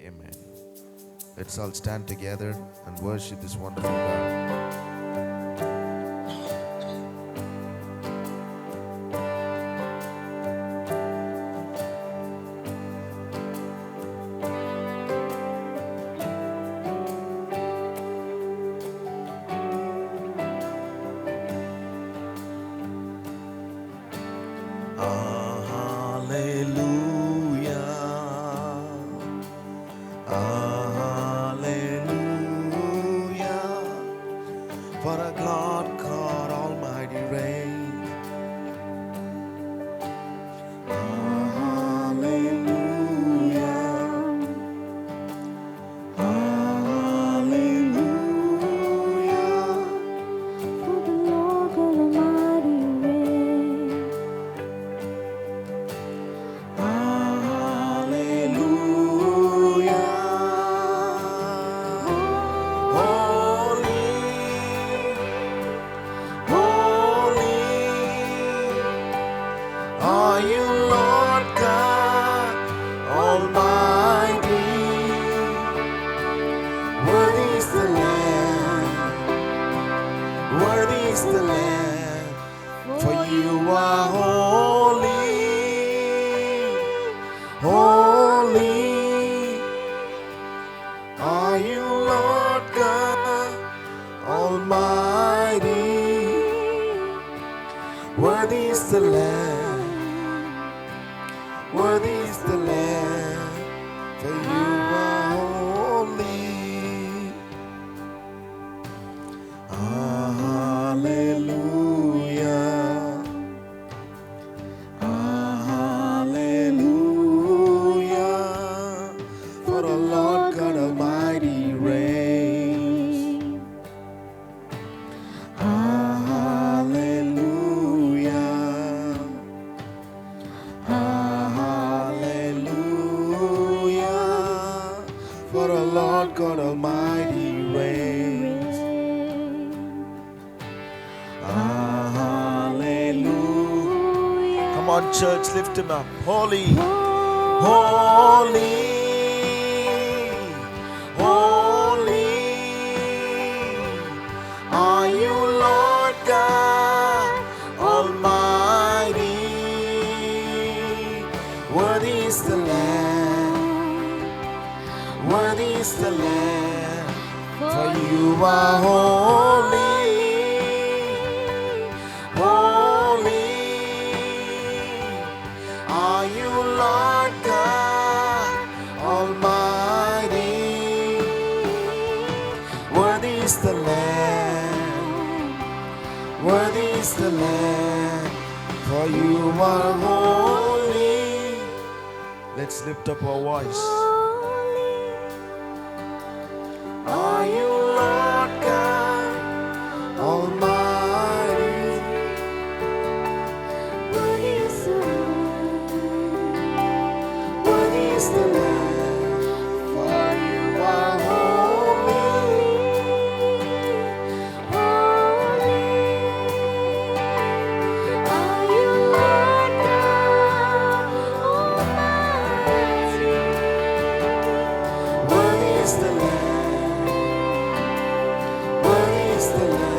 Amen. Let's all stand together and worship this wonderful God. For a God Almighty reign. Are you Lord God Almighty? Worthy is the Lamb, worthy is the Lamb, for you are holy, holy. Are you Lord God Almighty? Worthy is the Lamb, worthy is the Lamb, for you are holy. Hallelujah, hallelujah, for the Lord God Almighty reigns. Hallelujah, hallelujah, for the Lord God Almighty reigns. Hallelujah. Come on, church, lift him up. Holy, holy, holy. Are you Lord God Almighty? Worthy is the Lamb, worthy is the Lamb, for you are holy, holy. Are you Lord God Almighty? Worthy is the Lamb, worthy is the Lamb, for you are holy. Let's lift up our voice. Are you Lord God Almighty? Worthy is the Lamb, worthy is the Lamb, for you are holy, holy. Are you Lord God Almighty? Worthy is the Lamb, worthy is the Lamb.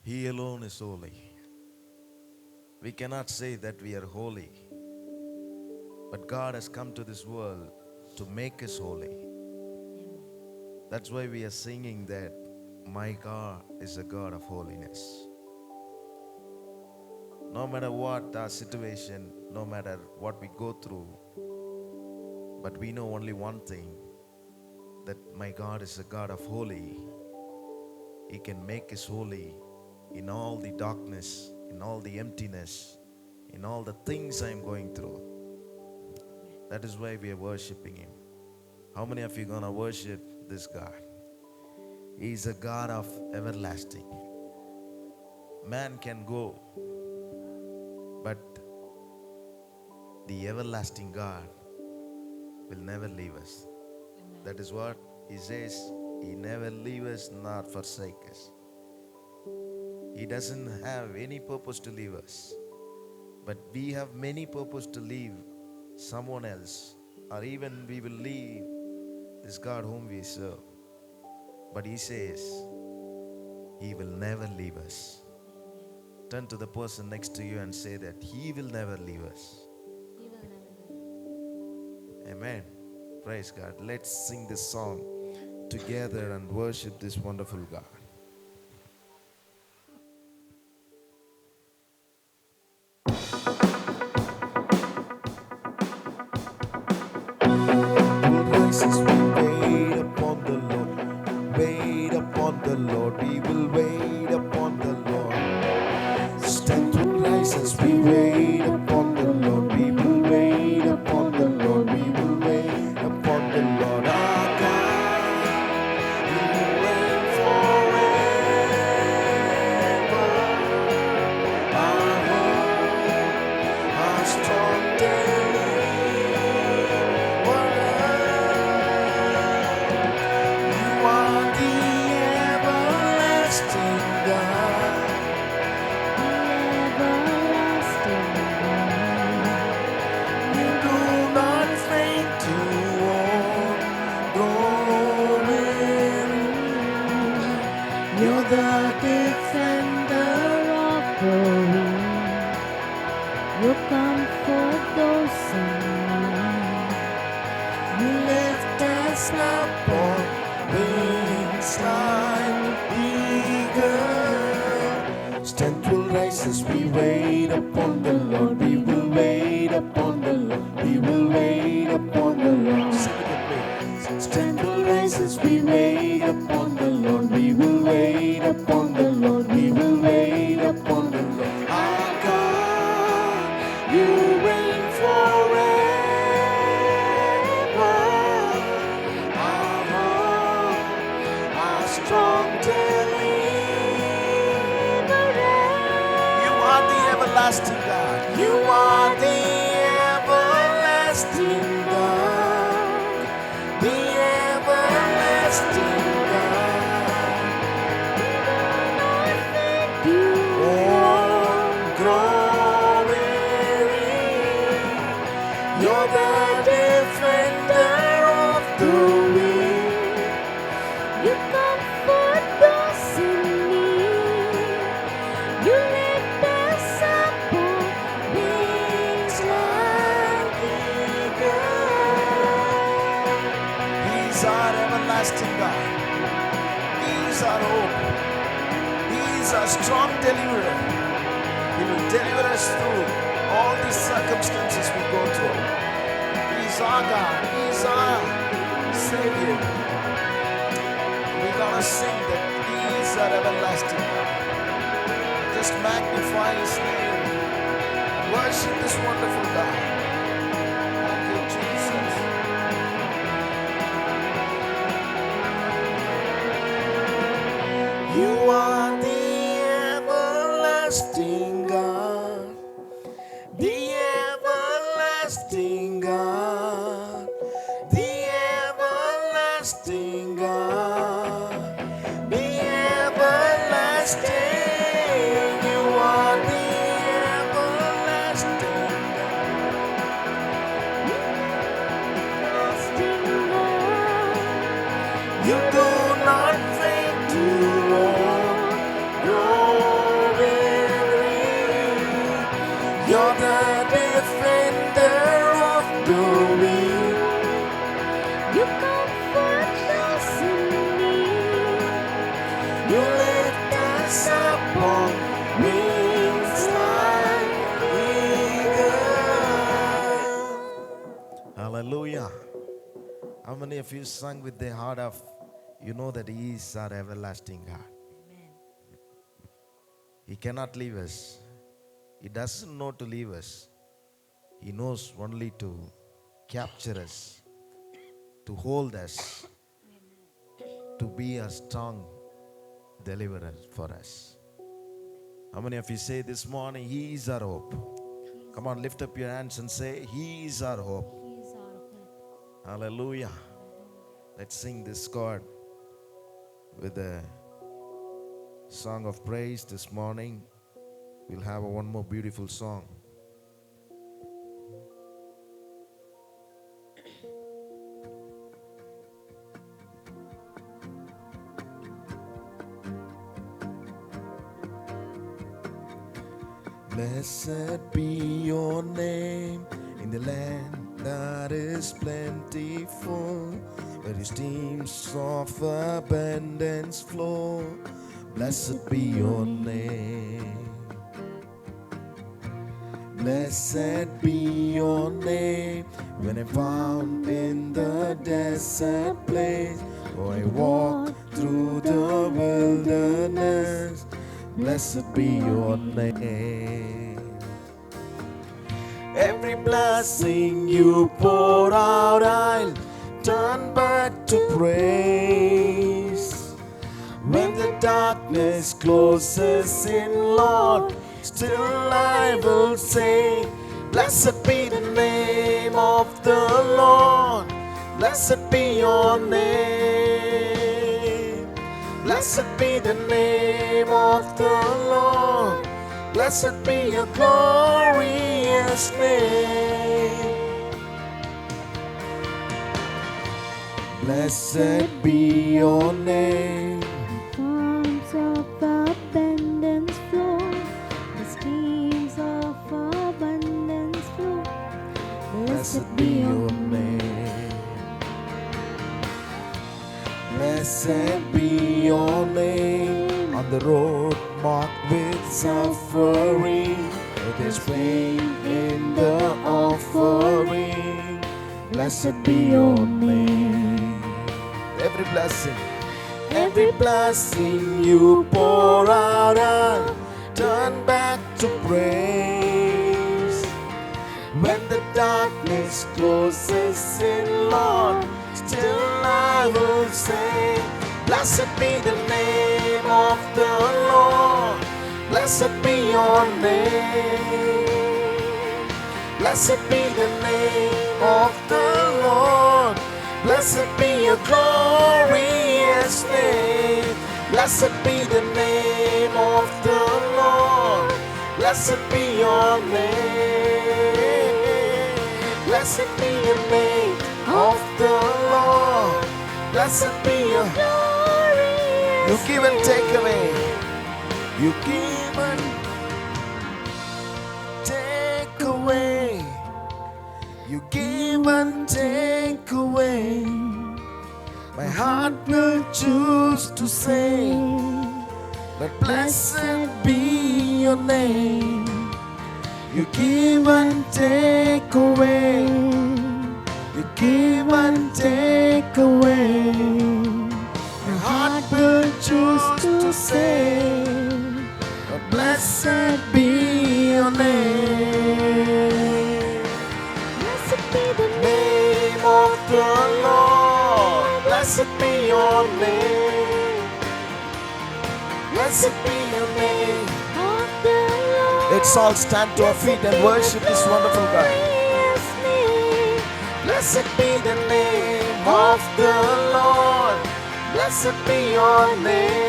He alone is holy. We cannot say that we are holy, but God has come to this world to make us holy. That's why we are singing that my God is a God of holiness. No matter what our situation, no matter what we go through, but we know only one thing, that my God is a God of holy. He can make us holy in all the darkness, in all the emptiness, in all the things I am going through. That is why we are worshiping Him. How many of you gonna worship this God? He is a God of everlasting. Man can go, but the everlasting God will never leave us. That is what He says. He never leave us nor forsake us. He doesn't have any purpose to leave us. But we have many purpose to leave someone else, or even we will leave this God whom we serve. But He says He will never leave us. Turn to the person next to you and say that He will never leave us. He will never leave. Amen. Praise God. Let's sing this song together and worship this wonderful God. Places we wait upon the Lord. Wait upon the Lord. We will wait upon the Lord. Strength will rise as we wait upon the Lord. We will wait upon the Lord. We will wait upon the Lord. Our God, He will reign forever. Our hope, our strong You're the defender of the weak. You comfort those in need. You lift us up on wings like eagle. Strength will rise as we wait upon the Lord. We will wait upon the Lord. We will wait upon the Lord. Sing it with me. Strength will rise as we wait upon the Lord. We will wait upon the Lord. We will wait upon the Lord. Our God, You reign forever. Our hope, our strong deliverer. You are the everlasting God. You are the everlasting God. The everlasting God. Oh, glory. You're the defender of the weak. You comfort those in need. You lift us up on wings like eagles. He's our everlasting God. He's our hope. He's our strong deliverer. He will deliver us through all these circumstances we go through. He's our God. He's our Savior. We're gonna sing that He's our everlasting God. Just magnify His name. Worship this wonderful God. Thank you, Jesus. You are the everlasting God, the everlasting God, the everlasting God, the everlasting. You are the everlasting God. You do not faint to walk. You're the defender of the weak. You comfort those in need. You lift us up on wings like eagle. Hallelujah. How many of you sung with the heart of, you know that He is our everlasting God? Amen. He cannot leave us. He doesn't know to leave us. He knows only to capture us, to hold us, to be a strong deliverer for us. How many of you say this morning, He is our hope? Come on, lift up your hands and say, He is our hope. He is our hope. Hallelujah. Let's sing this chord with a song of praise this morning. We'll have one more beautiful song. Blessed be your name in the land that is plentiful, where your streams of abundance flow. Blessed be your name. Blessed be your name when I'm found in the desert place, or I walk through the wilderness. Blessed be your name. Every blessing you pour out, I'll turn back to praise. When the darkness closes in, Lord, still I will say, blessed be the name of the Lord. Blessed be your name. Blessed be the name of the Lord. Blessed be your glorious name. Blessed be your name. Arms of abundance flow, the streams of abundance flow. Blessed be your name. Blessed be your name. On the road marked with suffering, there's pain in the offering. Blessed be your name. Every blessing you pour out, I'll turn back to praise. When the darkness closes in, Lord, still I will say, blessed be the name of the Lord. Blessed be your name. Blessed be the name of the Lord. Blessed be your glorious name. Blessed be the name of the Lord. Blessed be your name. Blessed be your name of the Lord. Blessed be your Glorious You give and take away. You give and take away. You give and take away. My heart will choose to say that blessed be your name. You give and take away. You give and take away. My heart will choose to say that blessed be your name. Blessed be the Name of the Lord. Blessed be your name. Blessed be your name. of the Lord. Let's all stand to our feet and worship this wonderful God. Glorious name. Blessed be the name of the Lord. Blessed be your name.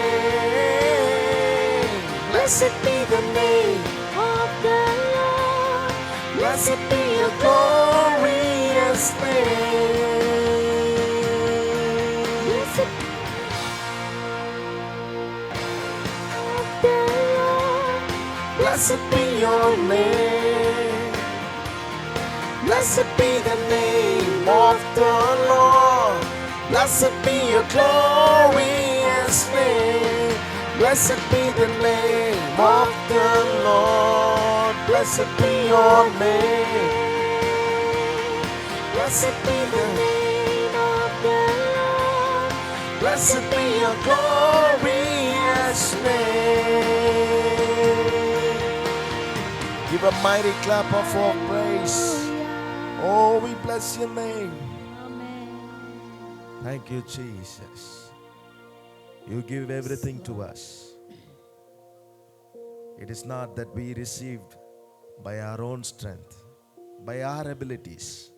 Blessed be the name. Of the Lord. Blessed be your glorious name. Blessed of the Lord. Blessed be your name. Blessed be the name of the Lord. Blessed be your glorious name. Blessed be the name of the Lord. Blessed be your name. Blessed be the Name of the Lord. Blessed be your glorious name. Give a mighty clap of our praise. Oh, we bless your name. Amen. Thank you, Jesus. You give everything to us. It is not that we received by our own strength, by our abilities.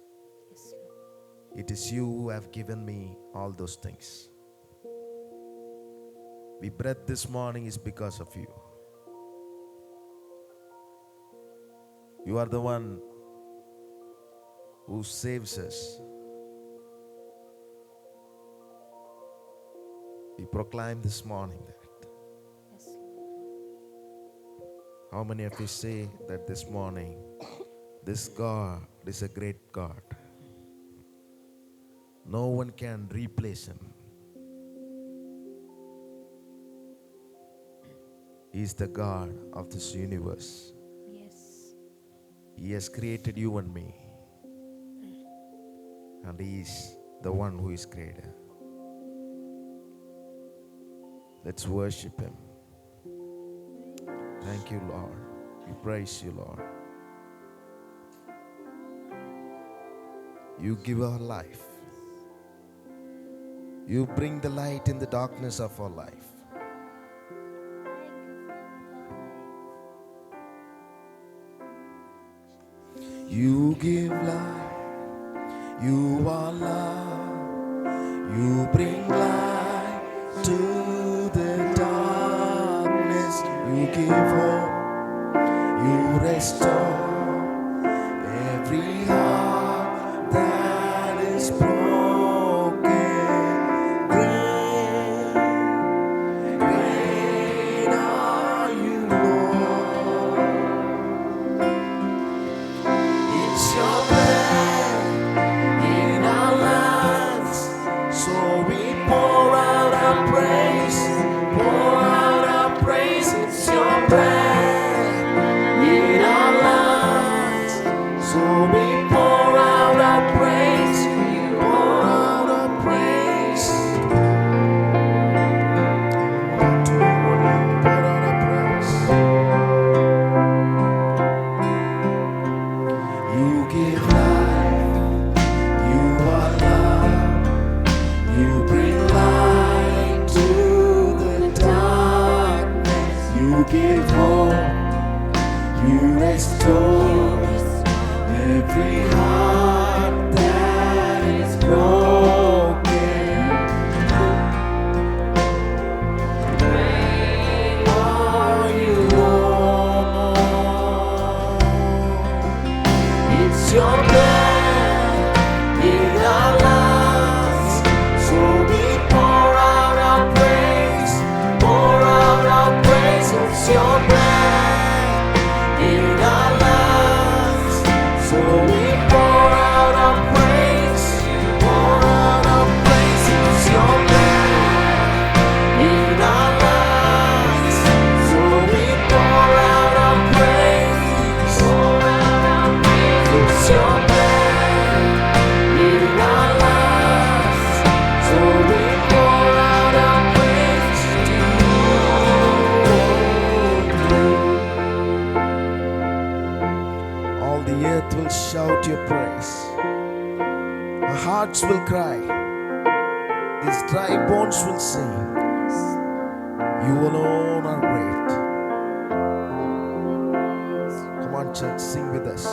Yes, Lord. It is you who have given me all those things. We breath this morning is because of you. You are the one who saves us. We proclaim this morning that. Yes, Lord. How many of you say that this morning, this God is a great God? No one can replace him. He is the God of this universe. Yes. He has created you and me. And he is the one who is creator. Let's worship him. Thank you, Lord. We praise you, Lord. You give our life. You bring the light in the darkness of our life. You give life. You are love. You bring light to the darkness. You give hope. You restore every heart that is broken. Great, great are you, Lord. It's your breath in our lives, so we pour out our praise, pour out our praise. It's your breath in our lives, so we pour out our praise, you pour out our praise. To you only we pour out our praise. You give life, you are love, you bring light to the darkness. You give hope, you restore every heart that is broken. Great are you, Lord. It's your breath in our lives, so we pour out our praise, pour out our praise. It's your breath in our lives, so we pour out our praise, pour out our praise. It's your breath in our lives, so we pour out our praise, pour out our praise. It's your breath in our lives, so we pour out our praise to you. All the earth will shout your praise. Our hearts will cry. These dry bones will sing. You alone are great. Come on, church, sing with us.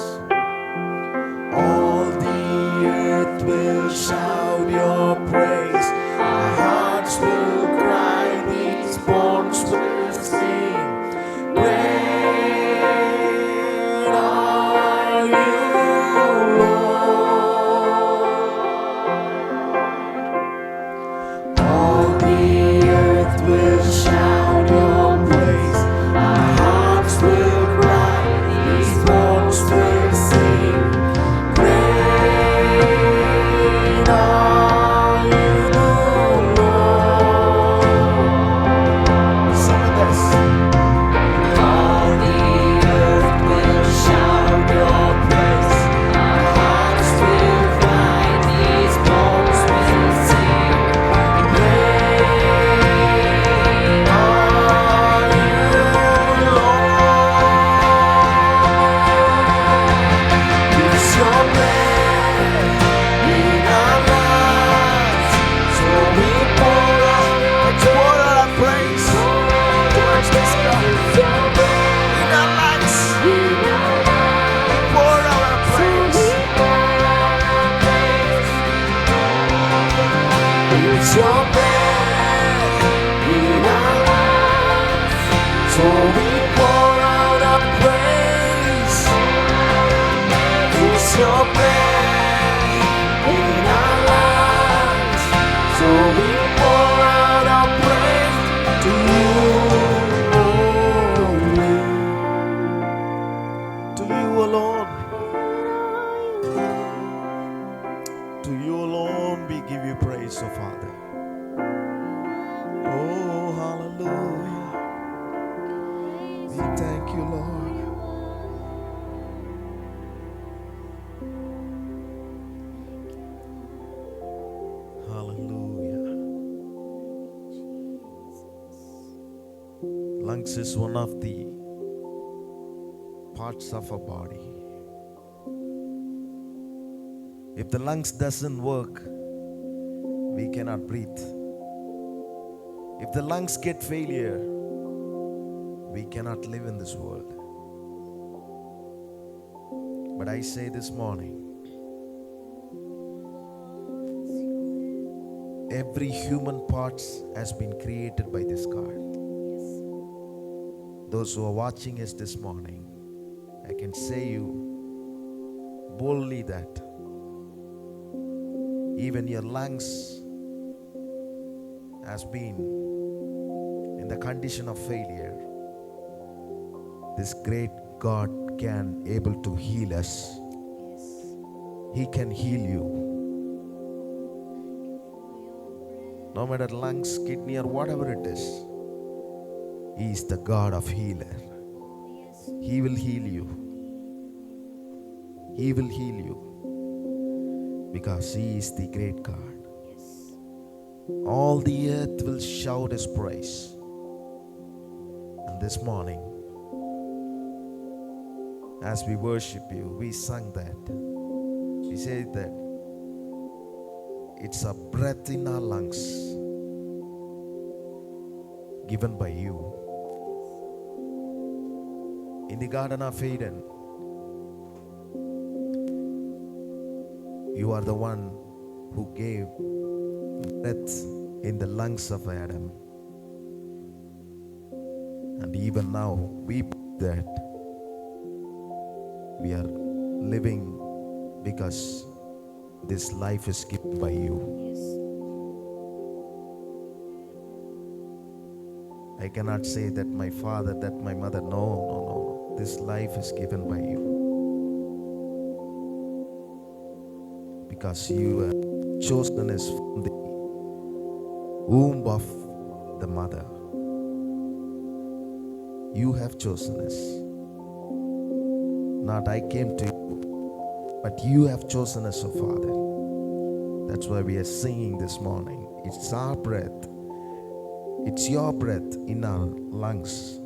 All the earth will shout your praise. Our hearts will cry. These bones will sing. Great are you, Lord. All the earth will shout your praise. Our hearts will cry. These bones will sing. Great are you, We thank you, Lord. Hallelujah. Lungs is one of the parts of our body. If the lungs doesn't work, we cannot breathe. If the lungs get failure, we cannot live in this world. But I say this morning, every human parts has been created by this God. Those who are watching us this morning, I can say you boldly that even your lungs has been in the condition of failure, this great God can able to heal us. Yes. He can heal you. No matter lungs, kidney or whatever it is, He is the God of healer. Yes. He will heal you. He will heal you because He is the great God. Yes. All the earth will shout His praise. And this morning, as we worship you, we sang that. We said that it's a breath in our lungs given by you. In the Garden of Eden, you are the one who gave breath in the lungs of Adam. And even now, we believe that we are living because this life is given by you. Yes. I cannot say that my father, that my mother. No. This life is given by you. Because you have chosen us from the womb of the mother. You have chosen us. Not I came to you, but you have chosen us, O Father. That's why we are singing this morning. It's our breath. It's your breath in our lungs.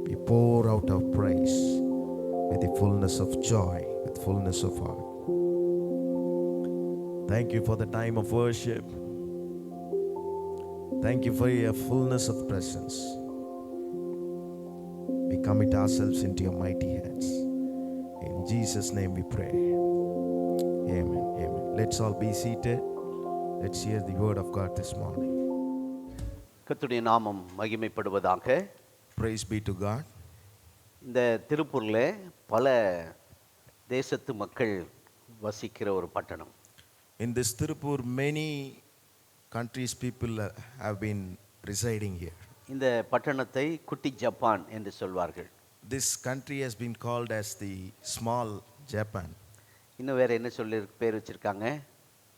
We pour out our praise with the fullness of joy, with fullness of heart. Thank you for the time of worship. Thank you for your fullness of presence. We commit ourselves into your mighty hands. In Jesus' name we pray. Amen. Amen. Let's all be seated. Let's hear the word of God this morning. கர்த்தருடைய நாமம் மகிமைப்படுவதாக. Praise be to God. இந்த திருப்பூரில் பல தேசத்து மக்கள் வசிக்கிற ஒரு பட்டணம். In this Tirupur, many countries people have been residing here. இந்த பட்டணத்தை குட்டி ஜப்பான் என்று சொல்வார்கள். This country has been called as the small Japan. இன்னும் வேற என்ன சொல்லி பேர் வச்சிருக்காங்க?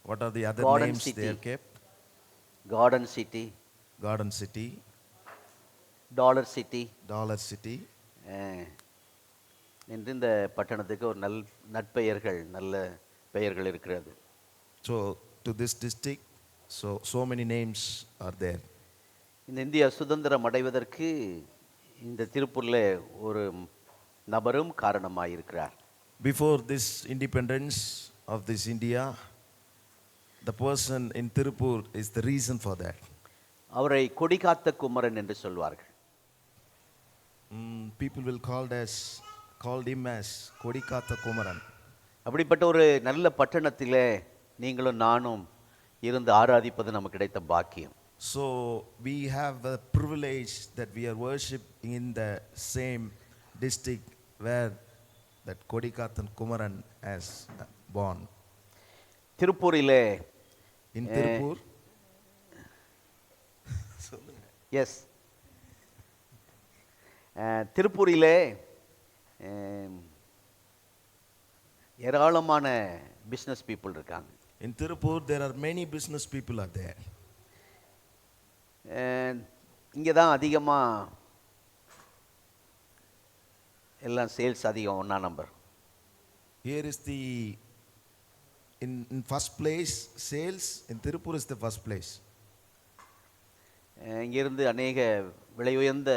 What are the other Garden names city. they have kept? Garden city, Garden City, dollar city Dollar City. என்று இந்த பட்டணத்துக்கு ஒரு நற்பெயர்கள், நல்ல பெயர்கள் இருக்கிறது. So to this district, so many names are there. இந்த இந்தியா சுதந்திரம் அடைவதற்கு இந்த திருப்பூரில் ஒரு நபரும் காரணமாக இருக்கிறார். Before this independence of this India, the person in Tirupur is the reason for that. அவரை கொடிகாத்த குமரன் என்று சொல்வார்கள். People will called him as Kodikatha Kumaran. அப்படிப்பட்ட ஒரு நல்ல பட்டணத்தில் நீங்களும் நானும் இருந்து ஆராதிப்பது நமக்கு கிடைத்த பாக்கியம். So we have a privilege that we are worshiping in the same district where that Kodikathan Kumaran has born. திருப்பூரிலே In Tirupur. எஸ், திருப்பூரிலே ஏராளமான பிஸ்னஸ் பீப்புள் இருக்காங்க. In Tirupur there are many business people are there. இங்கே தான் அதிகமாக எல்லாம் sales அதிகம் 1ஆம் number. Here is the, in first place, sales in Tirupur is the first place. இங்கிருந்து அநேக விலை உயர்ந்த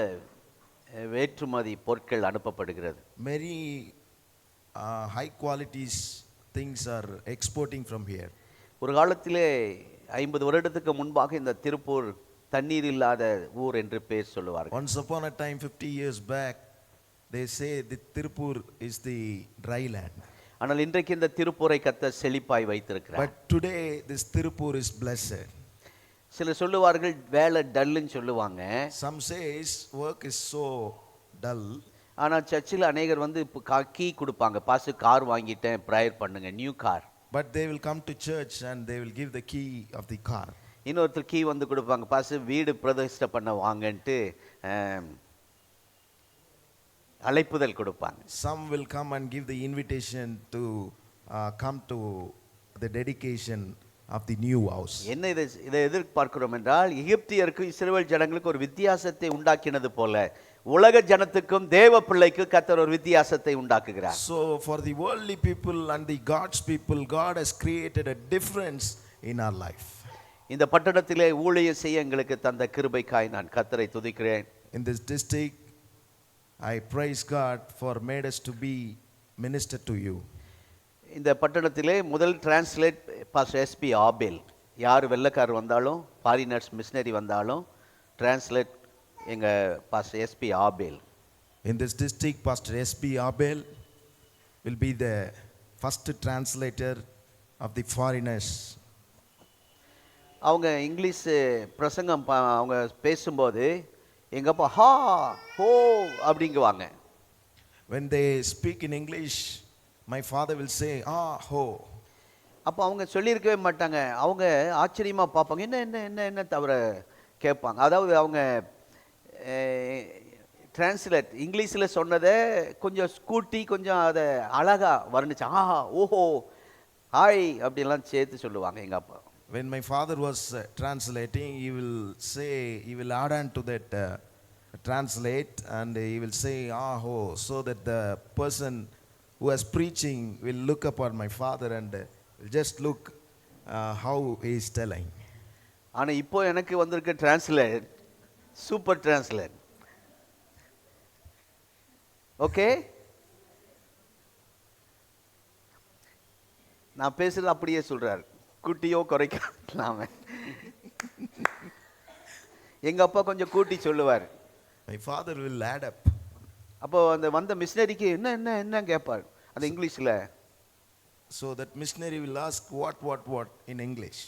வேற்றுமதி பொருட்கள் அனுப்பப்படுகிறது. Many high qualities things are exporting from here. ஒரு காலத்திலே 50 வருடத்துக்கு முன்பாக இந்த திருப்பூர் தண்ணீர் இல்லாத ஊர் என்று பேர் சொல்லுவார்கள். Once upon a time, 50 years back, they say the Tirupur is the dry land. ஆனால் இன்றைக்கு இந்த திருப்பூரை கர்த்தர் செழிப்பாய் வைத்திருக்கிறார். But today this Tirupur is blessed. சிலர் சொல்லுவார்கள் வேலை டல்லுன்னு சொல்லுவாங்க. Some says work is so dull. ஆனால் சர்ச்சில் அநேகர் வந்து கீ கொடுப்பாங்க, பாசு கார் வாங்கிட்டேன் ப்ரேயர் பண்ணுங்க, new car. But they will come to church and they will give the key of the car. இன்னொருத்தர் கீ வந்து கொடுப்பாங்க, பாசு வீடு பிரதிஷ்டை பண்ண வாங்கன்ட்டு அழைப்புதல் கொடுப்பாங்க. Some will come and give the invitation to come to the dedication of the new house. என்ன இதை எதிர்பார்க்கிறோம் என்றால், எகிப்தியருக்கு இஸ்ரவேல் ஜனங்களுக்கு ஒரு வித்தியாசத்தை உண்டாக்கினது போல உலக ஜனத்துக்கும் தேவ பிள்ளைக்கு கர்த்தர் ஒரு வித்தியாசத்தை உண்டாக்குகிறார். So for the worldly people and the God's people, God has created a difference in our life. இந்த பட்டணத்திலே ஊழியம் செய்ய எங்களுக்கு தந்த கிருபைக்காய் நான் கர்த்தரை துதிக்கிறேன். In this district, I praise God for made us to be minister to you. இந்த பட்டணத்திலே முதல் டிரான்ஸ்லேட் பாஸ்டர் எஸ்பி ஆபேல். யார் வெள்ளக்கார் வந்தாலும், ஃபாரினர்ஸ் மிஷனரி வந்தாலும் டிரான்ஸ்லேட் எங்க pastor SP Abel. In this district, Pastor S.B. Abel will be the first translator of the foreigners. அவங்க English பிரசங்கம் அவங்க பேசும்போது எங்க அப்பா ஹா ஹோ அப்படிங்குவாங்க. When they speak in English, my father will say, ah, ho. அப்போ அவங்க சொல்லியிருக்கவே மாட்டாங்க. அவங்க ஆச்சரியமாக பார்ப்பாங்க, என்ன என்ன என்ன என்ன தவிர கேட்பாங்க. அதாவது அவங்க டிரான்ஸ்லேட் இங்கிலீஷில் சொன்னதை கொஞ்சம் ஸ்கூட்டி கொஞ்சம் அதை அழகாக வர்ணிச்சு ஆஹா ஓஹோ ஹாய் அப்படிலாம் சேர்த்து சொல்லுவாங்க எங்கள் அப்பா. When my father was translating, he will add on to that translate, and he will say, ah, ho, so that the person who is preaching will look upon my father and will just look how he is telling. ஆனால் இப்போ எனக்கு வந்திருக்க translate super translate. Okay, நான் பேசுறது அப்படியே சொல்றாரு, கூட்டியோ குறைக்கலாம. எங்க அப்பா கொஞ்சம் கூட்டி சொல்லுவார். My father will add up. அப்போ அந்த வந்த மிஷனரிக்கு என்ன என்ன என்ன கேட்பார் அந்த இங்கிலீஷ்ல. So that missionary will ask what in English.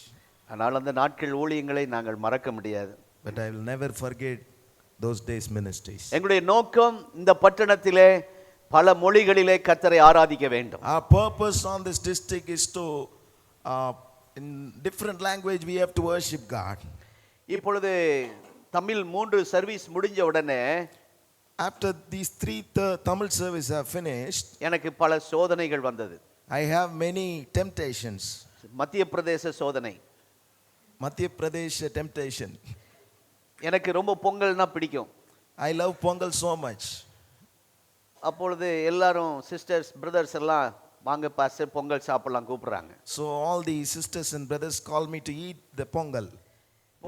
ஆனால் அந்த நாட்கள் ஊழியங்களை நாங்கள் மறக்க முடியாது. But I will never forget those days ministries. எங்களுடைய நோக்கம் இந்த பட்டணத்திலே பல மொழிகளிலே கர்த்தரை ஆராதிக்க வேண்டும். Our purpose on this district is to in different language we have to worship God. இப்பொழுது தமிழ் 3 சர்வீஸ் முடிஞ்ச உடனே, After these 3 Tamil service have finished, எனக்கு பல சோதனைகள் வந்தது. I have many temptations. மத்திய பிரதேச சோதனை, Madhya Pradesh temptation. எனக்கு ரொம்ப பொங்கல்னா பிடிக்கும். I love Pongal so much. அப்பொழுது எல்லாரும் சிஸ்டர்ஸ் பிரதர்ஸ் எல்லாம் வாங்க பாஸ்டர் பொங்கல் சாப்பிடலாம் கூப்பிடுறாங்க. So all the sisters and brothers call me to eat the Pongal.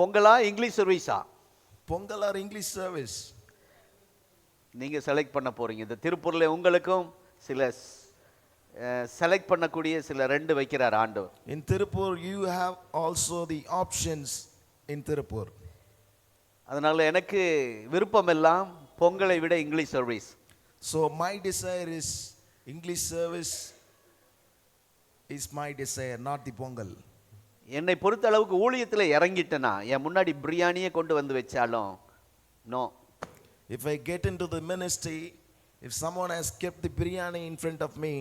பொங்கலா இங்கிலீஷ் சர்வீஸா? Pongal or English service? நீங்க செலக்ட் பண்ண போறீங்க. இந்த திருப்பூர்ல உங்களுக்கும் சில செலக்ட் பண்ணக்கூடிய சில 2 வைக்கிறார் ஆண்டவர். In Tirupur you have also the options in Tirupur. அதனால எனக்கு விருப்பம் எல்லாம் பொங்கலை விட English service. So my desire is English service is my desire, not the Pongal. என்னை பொறுத்த அளவுக்கு ஊழியத்துல இறங்கிட்டேனா என் முன்னாடி பிரியாணியே கொண்டு வந்து வச்சாலும் no. If I get into the ministry, if someone has kept the biryani in front of me,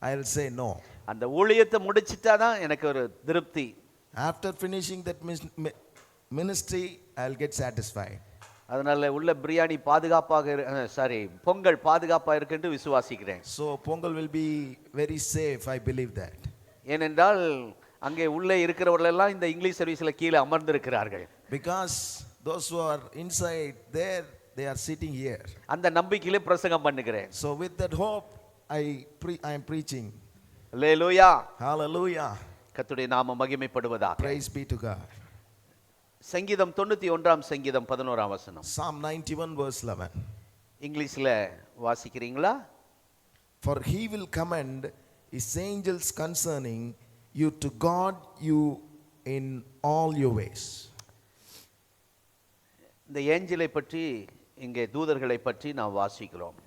I will say no. அந்த ஊழியத்தை முடிச்சிட்டாதான் எனக்கு ஒரு திருப்தி. After finishing that ministry, I will get satisfied. அதனால உள்ள பிரியாணி பாதுகாப்பாக பொங்கல் பாதுகாப்பா இருக்குன்னு விசுவாசிக்கிறேன். So Pongal will be very safe, I believe that. ஏனென்றால் அங்கே உள்ளே இருக்கிறவர்கள் எல்லாம் இந்த இங்கிலீஷ் சர்வீஸ்ல கீழே அமர்ந்திருக்கிறார்கள். Because those who are inside there, they are sitting here. அந்த நம்பிக்கையிலே பிரசங்கம் பண்ணுகிறேன். So with that hope, I am preaching. Hallelujah. Hallelujah. கர்த்தருடைய நாமம் மகிமைப்படுவதாக. Praise be to God. சங்கீதம் 91 சங்கீதம் 11 வசனம். Psalm 91 verse 11. இங்கிலீஷ்ல வாசிக்கிறீங்களா? For he will commend his angels concerning you to guard you in all your ways. இந்த ஏஞ்சலை பற்றி இங்கே தூதர்களை பற்றி நாம் வாசிக்கிறோம்.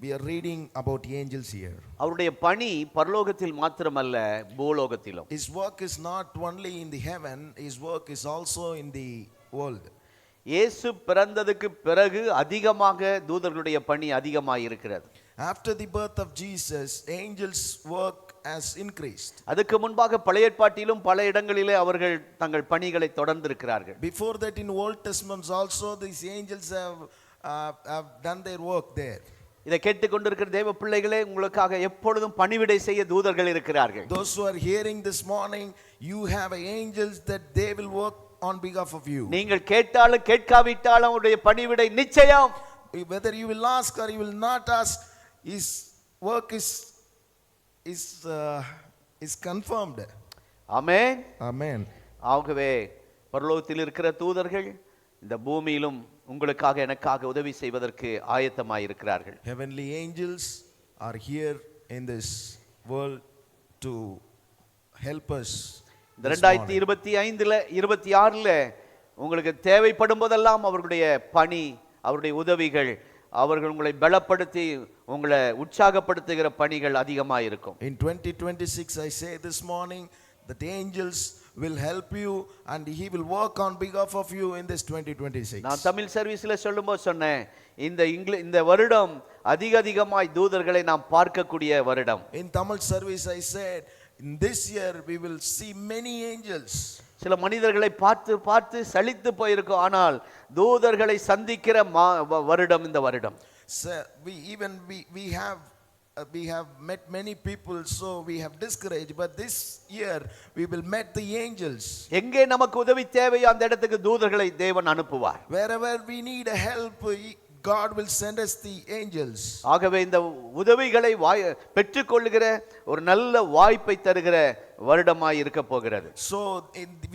We are reading about angels here. அவருடைய பணி பரலோகத்தில் மாத்திரமல்ல பூலோகத்திலும். His work is not only in the heaven, his work is also in the world. இயேசு பிறந்ததுக்கு பிறகு அதிகமாக தூதர்களுடைய பணி அதிகமாக இருக்கிறது. After the birth of Jesus, angels' work has increased. அதுக்கு முன்பாக பழைய ஏற்பாட்டிலும் பல இடங்களிலே அவர்கள் தங்கள் பணிகளை தொடர்ந்திருக்கிறார்கள். Before that, in Old Testament also, these angels have done their work there. இதை கேட்டுக்கொண்டிருக்கிற தேவ பிள்ளைகளே, உங்களுக்காக எப்பொழுதும் பணிவிடை செய்ய தூதர்கள் இருக்கிறார்கள். Those who are hearing this morning, you have angels that they will work on behalf of you. நீங்கள் கேட்டாலும் கேட்காவிட்டாலும் அவருடைய பணிவிடை நிச்சயம். Whether you will ask or you will not ask, his work is confirmed. Amen. Amen. ஆகவே பரலோகத்தில் இருக்கிற தூதர்கள் இந்த பூமியிலும் உங்களுக்காக எனக்காக உதவி செய்வதற்கு ஆயத்தமாய் இருக்கிறார்கள். Heavenly angels are here in this world to help us. 2025 26 உங்களுக்கு தேவைப்படும் போதெல்லாம் அவர்களுடைய பணி, அவருடைய உதவிகள், அவர்கள் உங்களை பலப்படுத்தி உங்களை உற்சாகப்படுத்துகிற பணிகள் அதிகமாக இருக்கும். In 2026, I say this morning that angels will help you and he will work on behalf of you in this 2026. நான் தமிழ் சர்வீஸ்ல சொல்லும்போது சொன்னேன், இந்த வருடம் அதிகமாய் தூதர்களை நாம் பார்க்கக்கூடிய வருடம். In Tamil service I said, in this year we will see many angels. சில மனிதர்களை பார்த்து பார்த்து சலித்து போயிருக்கும், ஆனால் தூதர்களை சந்திக்கிற வருடம் இந்த வருடம். So we have met many people, so we have discouraged, but this year we will meet the angels. எங்கே நமக்கு உதவி தேவையோ அந்த இடத்துக்கு தூதர்களை தேவன் அனுப்புவார். Wherever we need a help, God will send us the angels. ஆகவே இந்த உதவிகளை பெற்றுக்கொள்ளுகிற ஒரு நல்ல வாய்ப்பை தருகிற வருடமாய் இருக்க போகிறது. So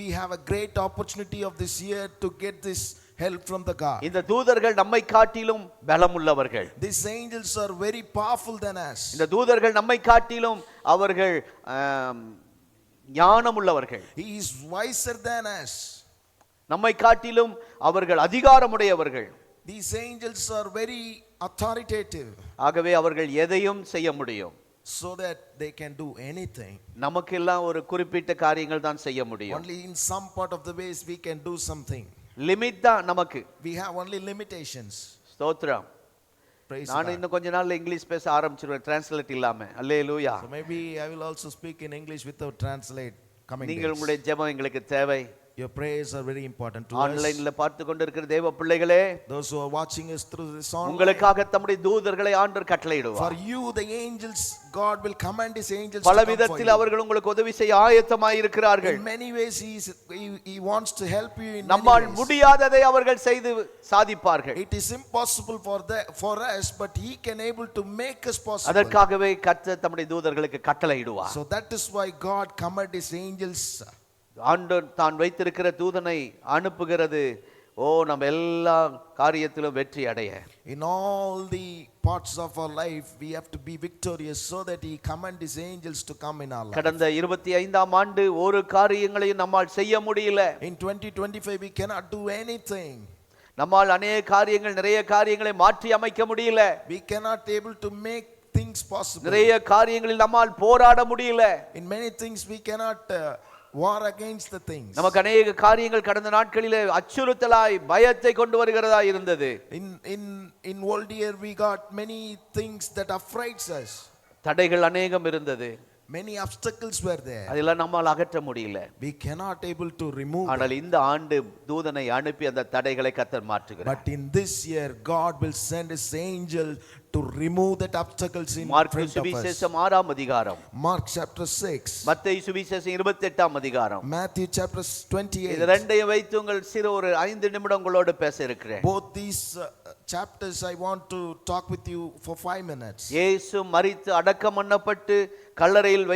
we have a great opportunity of this year to get this help from the God. இந்த தூதர்கள் நம்மை காட்டிலும் பலமுள்ளவர்கள். These angels are very powerful than us. இந்த தூதர்கள் நம்மை காட்டிலும் அவர்கள் ஞானமுள்ளவர்கள். He is wiser than us. நம்மை காட்டிலும் அவர்கள் அதிகாரமுடையவர்கள். These angels are very authoritative. ஆகவே அவர்கள் எதையும் செய்ய முடியும். So that they can do anything. நமக்கெல்லாம் ஒரு குறிப்பிட்ட காரியங்கள் தான் செய்ய முடியும். Only in some part of the ways we can do something. Limit தான் நமக்கு. We have only limitations. ஸ்தோத்திரம். நான் இன்னும் கொஞ்ச நாள்ல இங்கிலீஷ் பேச ஆரம்பிச்சிருவேன், டிரான்ஸ்லேட் இல்லாம. அல்லேலூயா. So maybe I will also speak in English without translate coming. நீங்கள் உங்களுடைய ஜெபம் எங்களுக்கு தேவை. Your prayers are very important to us. ஆன்லைன்ல பார்த்து கொண்டிருக்கிற தேவ பிள்ளைகளே, those who are watching us through this online, உங்களுக்காக தம்முடைய தூதர்களை ஆண்டவர் கட்டளையிடுவார். For you the angels, God will command his angels பல விதத்தில் அவர்கள் உங்களுக்கு உதவி செய்ய ஆயத்தமாய் இருக்கிறார்கள். In many ways he wants to help you in நம்மால் முடியாததை அவர்கள் செய்து சாதிப்பார்கள். It is impossible for us, but he can able to make us possible. அதற்காகவே கர்த்தர் தம்முடைய தூதர்களுக்கு கட்டளையிடுவார். So that is why God commanded his angels. ஆண்டவர் தான் வைத்திருக்கிற தூதனை அனுப்புகிறது. நம்ம எல்லா காரியத்திலும் வெற்றி அடைய. In all the parts of our life we have to be victorious, so that he command his angels to come in our life. கடந்த 25ஆம் ஆண்டு ஒரு காரியங்களையும் நம்மால் செய்ய முடியல. In 2025 we cannot do anything. நம்மால் அநேக காரியங்கள், நிறைய காரியங்களை மாற்றி அமைக்க முடியல. We cannot able to make things possible. நிறைய காரியங்களில் நம்மால் போராட முடியல. In many things we cannot war against the things. நமக்கு அநேக காரியங்கள் கடந்த நாட்களிலே அச்சுறுத்தலாய் பயத்தை கொண்டு வருகிறதா இருந்தது. In old year we got many things that affrights us. தடைகள் அநேகம் இருந்தது. Many obstacles were there. அதெல்லாம் நம்மால் அகற்ற முடியல. We cannot able to remove them. ஆனால் இந்த ஆண்டு தூதனை அனுப்பி அந்த தடைகளை கர்த்தர் மாற்றுகிறார். But in this year, God will send His angel to remove that obstacles in mark front of us. சுவிசேஷம் 6ஆம் அதிகாரம். Mark chapter 6. மத்தேயு சுவிசேஷம் 28ஆம் அதிகாரம். Matthew chapter 28. இது ரெண்டையும் வைத்து உங்கள் சிறு ஒரு 5 நிமிடம் உங்களோடு பேச இருக்கிறேன். Both these chapters I want to talk with you for 5 minutes. இயேசு மரித்து அடக்கம் பண்ணப்பட்டு கல்லறையில்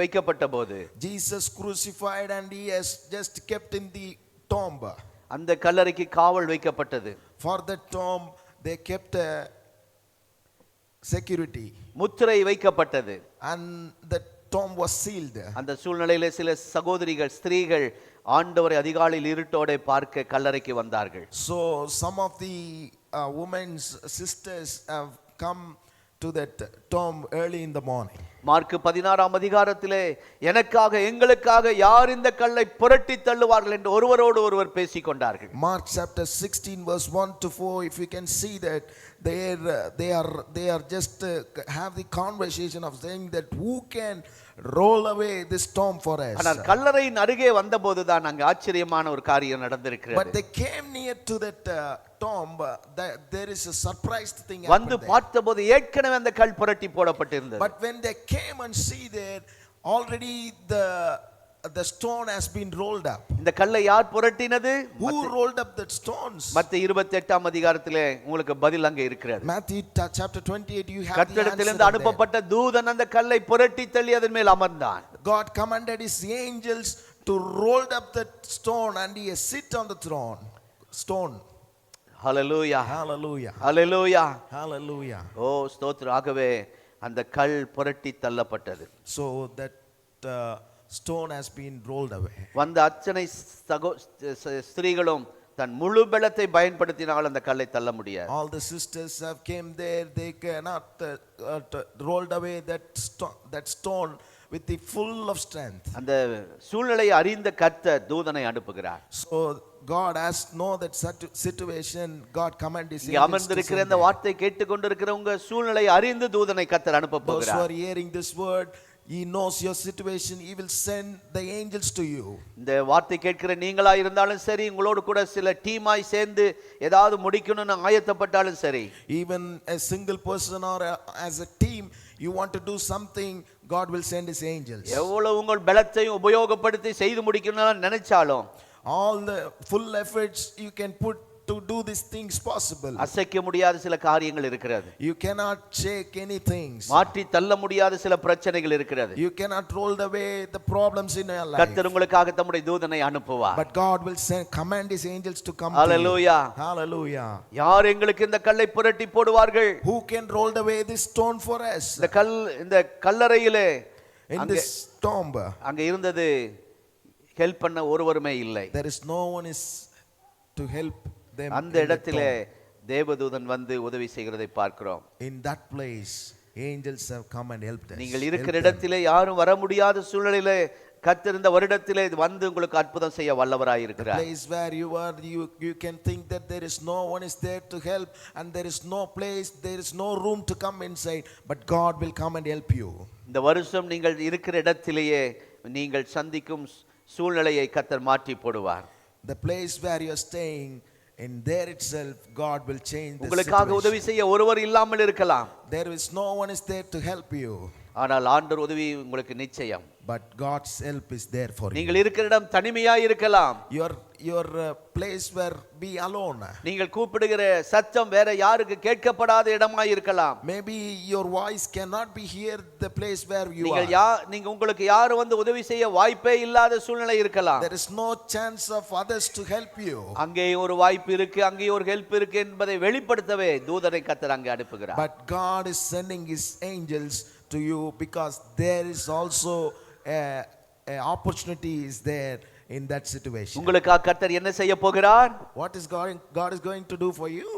வைக்கப்பட்ட போது Jesus crucified and He has just kept in the tomb. அந்த கல்லறைக்கு காவல் வைக்கப்பட்டது. For that tomb they kept a security. முத்திரை வைக்கப்பட்டது. And the tomb was sealed. அந்த சூழ்நிலையிலே சில சகோதரிகள் ஸ்திரீகள் ஆண்டவரை அதிகாலையில் இருட்டோட பார்க்க கல்லறைக்கு வந்தார்கள். So some of the women's sisters have come to that tomb early in the morning. Mark 16ஆம் அதிகாரத்திலே எனக்காக எங்களுக்காக யார் இந்த கல்லை புரட்டி தள்ளுவார்கள் என்று ஒருவரோடு ஒருவர் பேசிக் கொண்டார்கள். Mark chapter 16 verse 1 to 4, if you can see that they are just have the conversation of saying that who can roll away this tomb for us. ஆனால் கல்லறையின் அருகே வந்தபோதுதான் அங்க ஆச்சரியமான ஒரு காரியம் நடந்திருக்கிறது. But they came near to that tomb, there is a surprised thing வந்து happened there. பார்த்தபோது ஏற்கனவே அந்த கல் புரட்டி போடப்பட்டிருந்தது. But when they came and see there, already the stone has been rolled up. இந்த கல்லை யார் புரட்டினது? Who rolled up that stones? மத்தேயு 28ஆம் அதிகாரத்திலே உங்களுக்கு பதில் அங்கே இருக்கிறது. Matthew chapter 28, you have the answer. கர்த்தரிடத்திலிருந்து அனுப்பப்பட்ட தூதன் அந்த கல்லை புரட்டி தள்ளி அதன் மேல் அமர்ந்தான். God commanded His angels to roll up that stone and He sit on the throne. Stone. Hallelujah. Hallelujah. Hallelujah. Hallelujah. ஓ ஸ்தோத்திரம். ஆகவே அந்த கல் புரட்டி தள்ளப்பட்டது. So that stone has been rolled away. வந்த அத்தனை ஸ்திரீகளும் தன் முழு பலத்தை பயன்படுத்தினால் அந்த கல்லை தள்ள முடியாது. All the sisters have came there, they cannot rolled away that stone with the full of strength. அந்த சூழ்நிலையை அறிந்த கர்த்தர் தூதனை அனுப்புகிறார். So God has know that situation, God command His இங்கே அமர்ந்திருக்கிற இந்த வார்த்தை கேட்டுக்கொண்டிருக்கிற உங்க சூழ்நிலையை அறிந்து தூதனை கர்த்தர் அனுப்ப those who போகிறார். are hearing this word, He knows your situation, He will send the angels to you. இந்த வார்த்தை கேட்கிற நீங்களா இருந்தாலும் சரி, உங்களோடு கூட சில டீமாய் சேர்ந்து ஏதாவது முடிக்கணும்னு ஆயத்தப்பட்டாலும் சரி, Even a single person or as a team, you want to do something, God will send His angels. எவ்வளவு உங்கள் பலத்தையும் உபயோகப்படுத்தி செய்து முடிக்கணும்னு நினைச்சாலும் All the full efforts you can put to do these things possible. அசைக்க முடியாத சில காரியங்கள் இருக்கிறது. You cannot shake anything. மாற்றி தள்ள முடியாத சில பிரச்சனைகள் இருக்கிறது. You cannot roll away the problems in your life. கர்த்தர் உங்களுக்காக தம்முடைய தூதனை அனுப்புவார். But God will command His angels to come Hallelujah. to you. Hallelujah. யார் எங்களுக்கு இந்த கல்லை புரட்டி போடுவார்கள்? Who can roll away this stone for us? இந்த கல்லறையிலே In this tomb அங்க இருந்தது ஹெல்ப் பண்ண ஒருவருமே இல்லை. there is no one is to help them. அந்த இடத்திலே தேவதூதன் வந்து உதவி செய்கிறதை பார்க்கிறோம். In that place angels have come and helped us. நீங்கள் இருக்கிற இடத்திலே யாரும் வர முடியாத சூழ்நிலையிலே கர்த்தர் இந்த வருடத்திலே வந்து உங்களுக்கு அற்புதம் செய்ய வல்லவராய் இருக்கிறார். The place where you are, you can think that there is no one is there to help and there is no place, there is no room to come inside, but God will come and help you. இந்த வருஷம் நீங்கள் இருக்கிற இடத்திலேயே நீங்கள் சந்திக்கும் சூழ்நிலையை கர்த்தர் மாற்றி போடுவார். The place where you are staying, in there itself God will change the உங்களுக்காக உதவி செய்ய ஒருவர் இல்லாமல் இருக்கலாம். There is no one is there to help you. ஆனால் ஆண்டவர் உதவி உங்களுக்கு நிச்சயம். But God's help is there for you. நீங்கள் இருக்கிற இடம் தனிமையாய் இருக்கலாம். Your place where be alone. நீங்கள் கூப்பிடுகிற சத்தம் வேற யாருக்கு கேட்கப்படாத இடமாய் இருக்கலாம். Maybe your voice cannot be heard the place where you are. நீங்க உங்களுக்கு யாரும் வந்து உதவி செய்ய வாய்ப்பே இல்லாத சூழ்நிலை இருக்கலாம். There is no chance of others to help you. அங்கே ஒரு வாய்ப்பு இருக்கு, அங்கே ஒரு ஹெல்ப் இருக்கு என்பதை வெளிப்படுத்தவே தூதனை கர்த்தர் அங்கே அனுப்புகிறார். But God is sending His angels to you because there is also a opportunity is there in that situation. உங்களுக்காக கர்த்தர் என்ன செய்ய போகிறார்? What is God is going to do for you?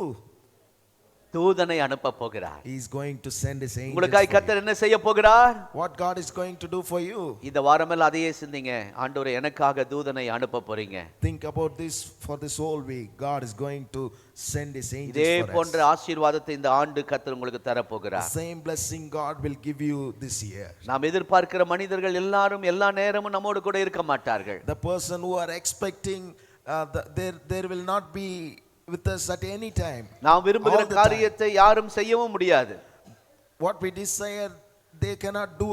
தூதனை அனுப்ப போகிறார். He is going to send his angels உங்களுக்காய் for you. கர்த்தர் என்ன செய்ய போகிறார்? What God is going to do for you? இந்த வாரமெல்லாம் அதையே சிந்திங்க. ஆண்டவரே எனக்காக தூதனை அனுப்ப போறீங்க. Think about this for this whole week. God is going to send his angels இதே for us. போன்ற ஆசீர்வாதத்தை இந்த ஆண்டு கர்த்தர் உங்களுக்கு தர The போகிறார். same blessing God will give you this year. நாம் எதிர்பார்க்கிற மனிதர்கள் எல்லாரும் எல்லா நேரமும் நம்மோடு கூட இருக்க மாட்டார்கள். The person who are expecting, there will not be with us at any time. நாம் விரும்புகிற All the காரியத்தை யாரும் செய்யவும் முடியாது. What we desire, they cannot do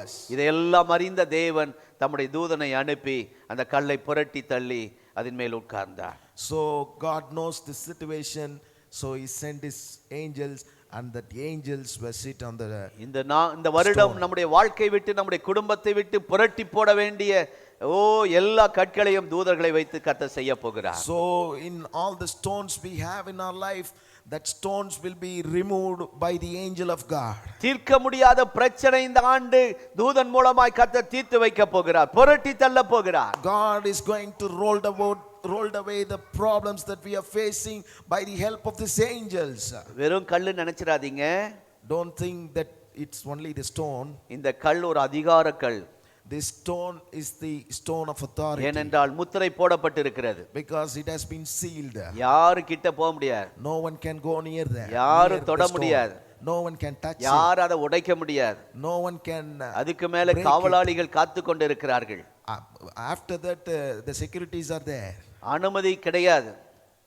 us. இதையெல்லாம் அறிந்த தேவன் தம்முடைய தூதனை அனுப்பி அந்த கல்லை புரட்டி தள்ளி அதன் மேல் உட்கார்ந்தார். So God knows the situation, so he sent his angels, and that angels were sit on the இந்த வருடம் நம்முடைய வாழ்க்கை விட்டு நம்முடைய குடும்பத்தை விட்டு புரட்டி போட வேண்டிய எல்லா கற்களையும் தூதர்களை வைத்து கர்த்தர் செய்ய போகிறார். So in all the stones we have in our life, that stones will be removed by the angel of God. தீர்க்க முடியாத பிரச்சனை இந்த ஆண்டு தூதன் மூலமாய் கர்த்தர் தீர்த்து வைக்க போகிறார், புரட்டி தள்ள போகிறார். God is going to rolled away the problems that we are facing by the help of these angels. வெறும் கல்லு நினைச்சிராதீங்க. Don't think that it's only the stone. இந்த கல் ஒரு அதிகார கல். This stone is the stone of authority. ஏனென்றால் முத்திரை போடப்பட்டிருக்கிறது. Because it has been sealed. யாரும் கிட்ட போக முடியாது. No one can go near there. யாரும் தொட முடியாது. No one can touch it. யாரும் அதை உடைக்க முடியாது. No one can அதுக்கு மேல காவலாளிகள் காத்து கொண்டு இருக்கிறார்கள். After that the securities are there. அனுமதி கிடையாது.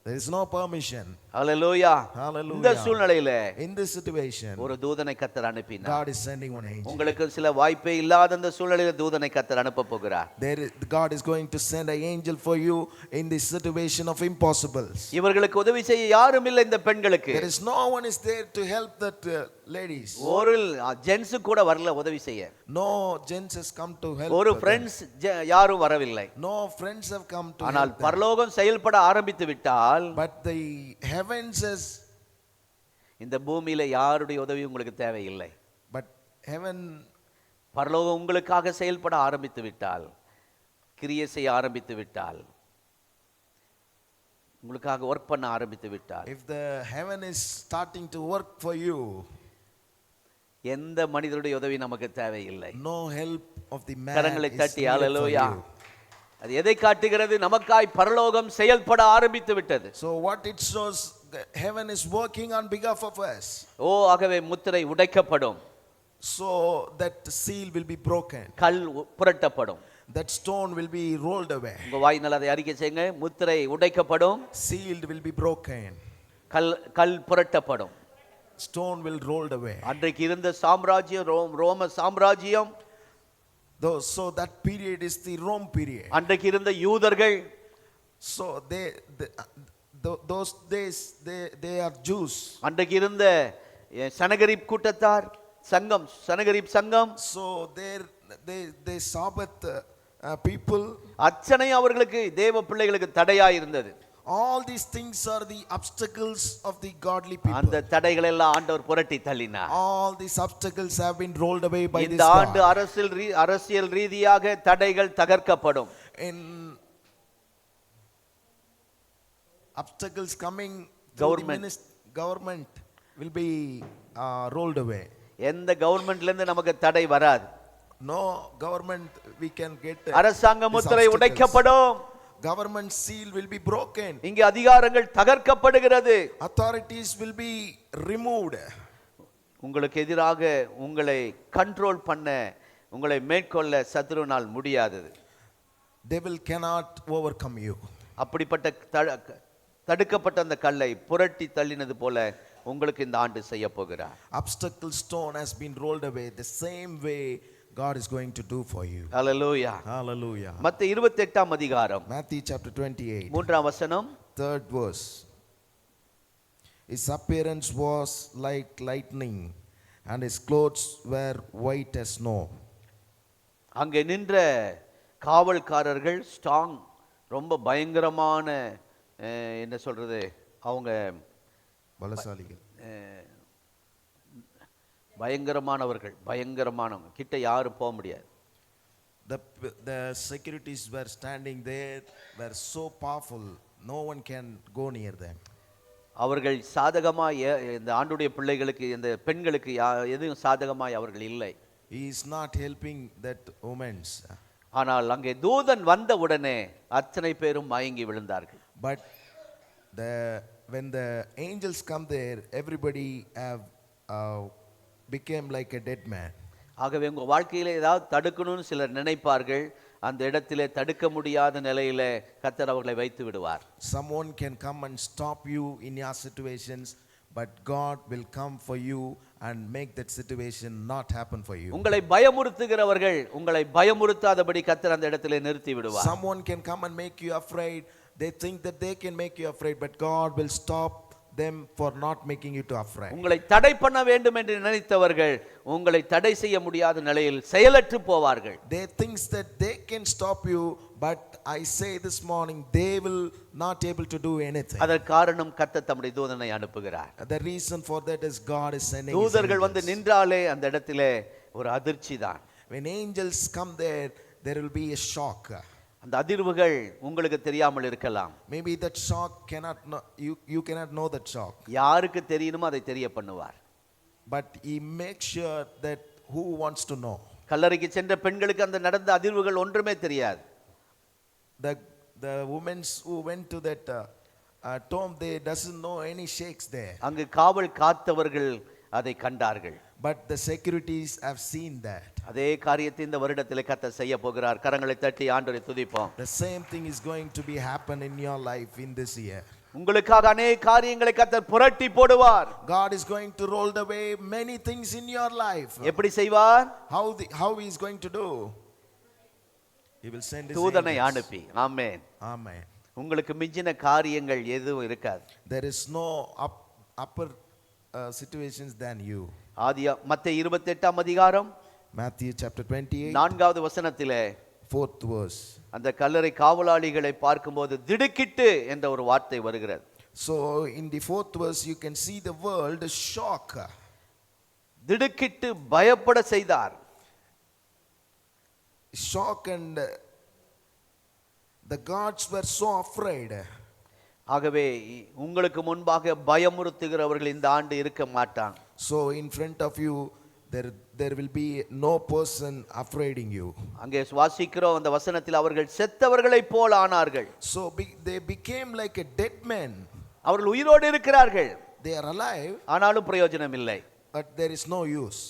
There is no permission. Hallelujah. Hallelujah. இந்த சூழ்நிலையில In this situation, ஒரு தூதனை கர்த்தர் அனுப்பினார். God is sending one angel. உங்களுக்கு சில வாய்ப்பே இல்லாத இந்த சூழ்நிலையில தூதனை கர்த்தர் அனுப்ப போகிறார். God is going to send an angel for you in this situation of impossibles. இவர்களுக்கு உதவி செய்ய யாரும் இல்லை இந்த பெண்களுக்கு. There is no one is there to help that ladies. ஒரு ஜென்ஸ் கூட வரல உதவி செய்ய. No gents has come to help. ஒரு ஃப்ரெண்ட்ஸ் யாரும் வரவில்லை. No friends have come to ஆனால் help them. பரலோகம் செயல்பட ஆரம்பித்து விட்டால் But the heavens has, இந்த பூமியில யாருடைய உதவி உங்களுக்கு தேவையில்லை. but heaven, பரலோகம் உங்களுக்காக செயல்பட ஆரம்பித்து விட்டால், கிரியை செய்ய ஆரம்பித்து விட்டால், உங்களுக்காக ஒர்க் பண்ண ஆரம்பித்து விட்டால், if the heaven is starting to work for you, எந்த மனிதருடைய உதவி நமக்கு தேவையில்லை. no help of the man கரங்களை is தட்டி needed for ஹalleluya. you. அது எதை காட்டுகிறது? நமக்காய் பரலோகம் செயல்பட ஆரம்பித்து விட்டது. So what it shows, heaven is working on behalf of us. ஆகவே முத்திரை உடைக்கப்படும். So that seal will be broken. கல் புரட்டப்படும். That stone will be rolled away. உங்க வாயினால் அதை அறிக்கை செய்யுங்க. முத்திரை உடைக்கப்படும். Sealed will be broken. கல் புரட்டப்படும். Stone will rolled away. அன்றைக்கு இருந்த சாம்ராஜ்யம் ரோம சாம்ராஜ்யம். So that period is the Rome period. அன்றைக்கு இருந்த யூதர்கள். So those days they are Jews. அன்றைக்கு இருந்த சனகரிப் கூட்டத்தார் சங்கம், சனகரிப் சங்கம். So they Sabbath people. அச்சனை அவர்களுக்கு தேவ பிள்ளைகளுக்கு தடையாய் இருந்தது. All these things are the obstacles of the godly people. அந்த தடைகளை எல்லாம் ஆண்டவர் புரட்டி தள்ளினார். All these obstacles have been rolled away by this இந்த ஆண்டு அரசியல் ரீதியாக தடைகள் தகர்க்கப்படும். In obstacles coming, government will be rolled away. எந்த கவர்மெண்ட்ல இருந்து நமக்கு தடை வராது. No government we can get. அரசாங்க முத்திரை உடைக்கப்படும். Government seal will be broken. இங்கே அதிகாரங்கள் தகர்க்கப்படுகிறது. Authorities will be removed. உங்களுக்கு எதிராக உங்களை கண்ட்ரோல் பண்ண, உங்களை மேற்கொள்ள சத்துருவினால் முடியாதது. Devil cannot overcome you. அப்படிப்பட்ட தடுக்கப்பட்ட அந்த கல்லை புரட்டி தள்ளினது போல உங்களுக்கு இந்த ஆண்டு செய்ய போகிறார். Obstacle stone has been rolled away. The same way God is going to do for you. Hallelujah. Hallelujah. மத்தேயு 28ஆம் அதிகாரம், Matthew chapter 28, 3ஆம் வசனம். 3rd verse. His appearance was like lightning, and his clothes were white as snow. அங்கே நின்ற காவல்காரர்கள் strong, ரொம்ப பயங்கரமான என்ன சொல்றது, அவங்க பலசாலிகள், பயங்கரமானவர்கள், பயங்கரமானவங்க, கிட்ட யாரும் போக முடியாது. The securities were standing there, were so powerful, no one can go near them. அவர்கள் சாதகமாய் இந்த ஆண்டுடைய பிள்ளைகளுக்கு இந்த பெண்களுக்கு எதுவும் சாதகமாய் அவர்கள் இல்லை. He is not helping that women's. ஆனால் அங்கே தூதன் வந்த உடனே அத்தனை பேரும் மயங்கி விழுந்தார்கள். But when the angels come there, everybody have became like a dead man. ஆகவே உங்கள் வாழ்க்கையில் ஏதாவது தடுக்கணும்னு சிலர் நினைப்பார்கள். அந்த இடத்திலே தடுக்க முடியாத நிலையிலே கர்த்தர் அவர்களை வைத்து விடுவார். Someone can come and stop you in your situations, but God will come for you and make that situation not happen for you. உங்களை பயமுறுத்துகிறவர்கள் உங்களை பயமுறுத்தாதபடி கர்த்தர் அந்த இடத்திலே நிறுத்தி விடுவார். Someone can come and make you afraid. They think that they can make you afraid, but God will stop them for not making you to afraid. உங்களை தடை பண்ண வேண்டும் என்று நினைத்தவர்கள் உங்களை தடை செய்ய முடியாத நிலையில் செயலற்று போவார்கள். They think that they can stop you, but I say this morning they will not able to do anything. அதற்கு காரணம் கர்த்தர் தம்முடைய தூதனை அனுப்புகிறார். The reason for that is God is sending. தூதர்கள் வந்து நின்றாலே அந்த இடத்திலே ஒரு அதிர்ச்சி தான். When angels come there, there will be a shock. அந்த அதிர்வுகள் உங்களுக்கு தெரியாமல் இருக்கலாம். Maybe that shock cannot know, you cannot know that shock. யாருக்கு தெரியணுமோ அதை தெரிய பண்ணுவார். But he makes sure that who wants to know. கல்லறைக்கு சென்ற பெண்களுக்கு அந்த நடந்த அதிர்வுகள் ஒன்றுமே தெரியாது. The women who went to that tomb, they doesn't know any shakes there. அங்கு காவல் காத்தவர்கள் அதை கண்டார்கள். But the securities have seen that. அதே காரியத்தை இந்த வருடத்திலே கர்த்தர் செய்ய போகிறார். கரங்களை தட்டி ஆண்டவரை துதிப்போம். The same thing is going to be happen in your life in this year. உங்களுக்காக अनेक காரியங்களை கர்த்தர் புரட்டி போடுவார். God is going to roll away many things in your life. எப்படி செய்வார்? How he is going to do? He will send his தூதனை angels. அனுப்பி. ஆமென். Amen. உங்களுக்கு மிஞ்சின காரியங்கள் எதுவும் இருக்காது. There is no upper situations than you. மத்தேயு 28ஆம் அதிகாரம் Matthew chapter 28 4வது வசனத்திலே 4th verse. அந்த கல்லறை காவலாளிகளை பார்க்கும்போது திடுக்கிட்டு என்ற ஒரு வார்த்தை வருகிறது. So in the 4th verse you can see the word shock. திடுக்கிட்டு பயப்பட செய்தார். Shock, and the guards were so afraid. ஆகவே உங்களுக்கு முன்பாக பயமுறுத்துகிறவர்கள் இந்த ஆண்டு இருக்க மாட்டாங்க. So in front of you there will be no person afraiding you. அங்கே வாசிக்கிறோம் அந்த வசனத்தில் அவர்கள் செத்தவர்களைப் போல ஆனார்கள். So they became like a dead man. அவர்கள் உயிரோடு இருக்கிறார்கள். They are alive, ஆனாலும் பிரயோஜனம் இல்லை. but there is no use.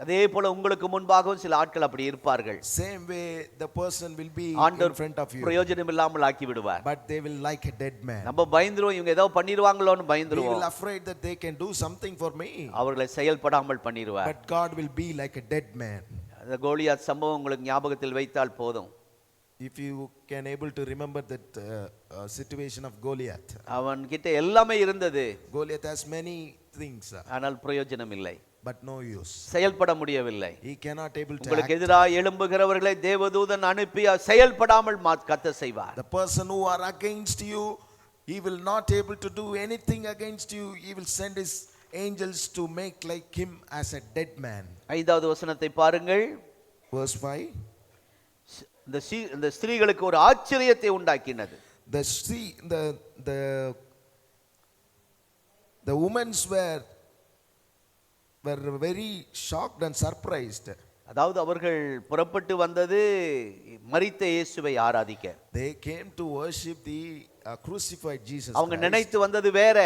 அதே போல உங்களுக்கு முன்பாகவும் சில ஆட்கள் அப்படி இருப்பார்கள். Same way the person will be in front of you, பிரயோஜனம் இல்லாமல் ஆக்கி விடுவார். but they will like a dead man. நம்ம பயந்துருவோம், இவங்க ஏதோ பண்ணிடுவாங்களோன்னு We பயந்துருவோம். will afraid that they can do something for me, அவர்களை செயல்படாமல் பண்ணிடுவார். but God will be like a dead man. அந்த கோலியாத் சம்பவம் உங்களுக்கு ஞாபகத்தில் வைத்தால் போதும். If you can able to remember that situation of Goliath. அவன் கிட்ட எல்லாமே இருந்தது. Goliath has many things, ஆனால் பிரயோஜனம் இல்லை. but no use. செயல்பட முடியவில்லை. He cannot able to உங்களுக்கு act. எதிராக எழும்புகிறவர்களை தேவதூதன் அனுப்பி செயல்படாமல் கர்த்தர் செய்வார். The person who are against you, he will not able to do anything against you. He will send his angels to make like him as a dead man. 5வது வசனத்தை பாருங்கள். Verse 5. இந்த ஸ்திரீகளுக்கு ஒரு ஆச்சரியத்தை உண்டாக்கினது. The women were very shocked and surprised. அதாவது அவர்கள் புறப்பட்டு வந்தது மரித்த இயேசுவை ஆராதிக்க. They came to worship the crucified Jesus. அவங்க நினைத்து வந்தது வேற.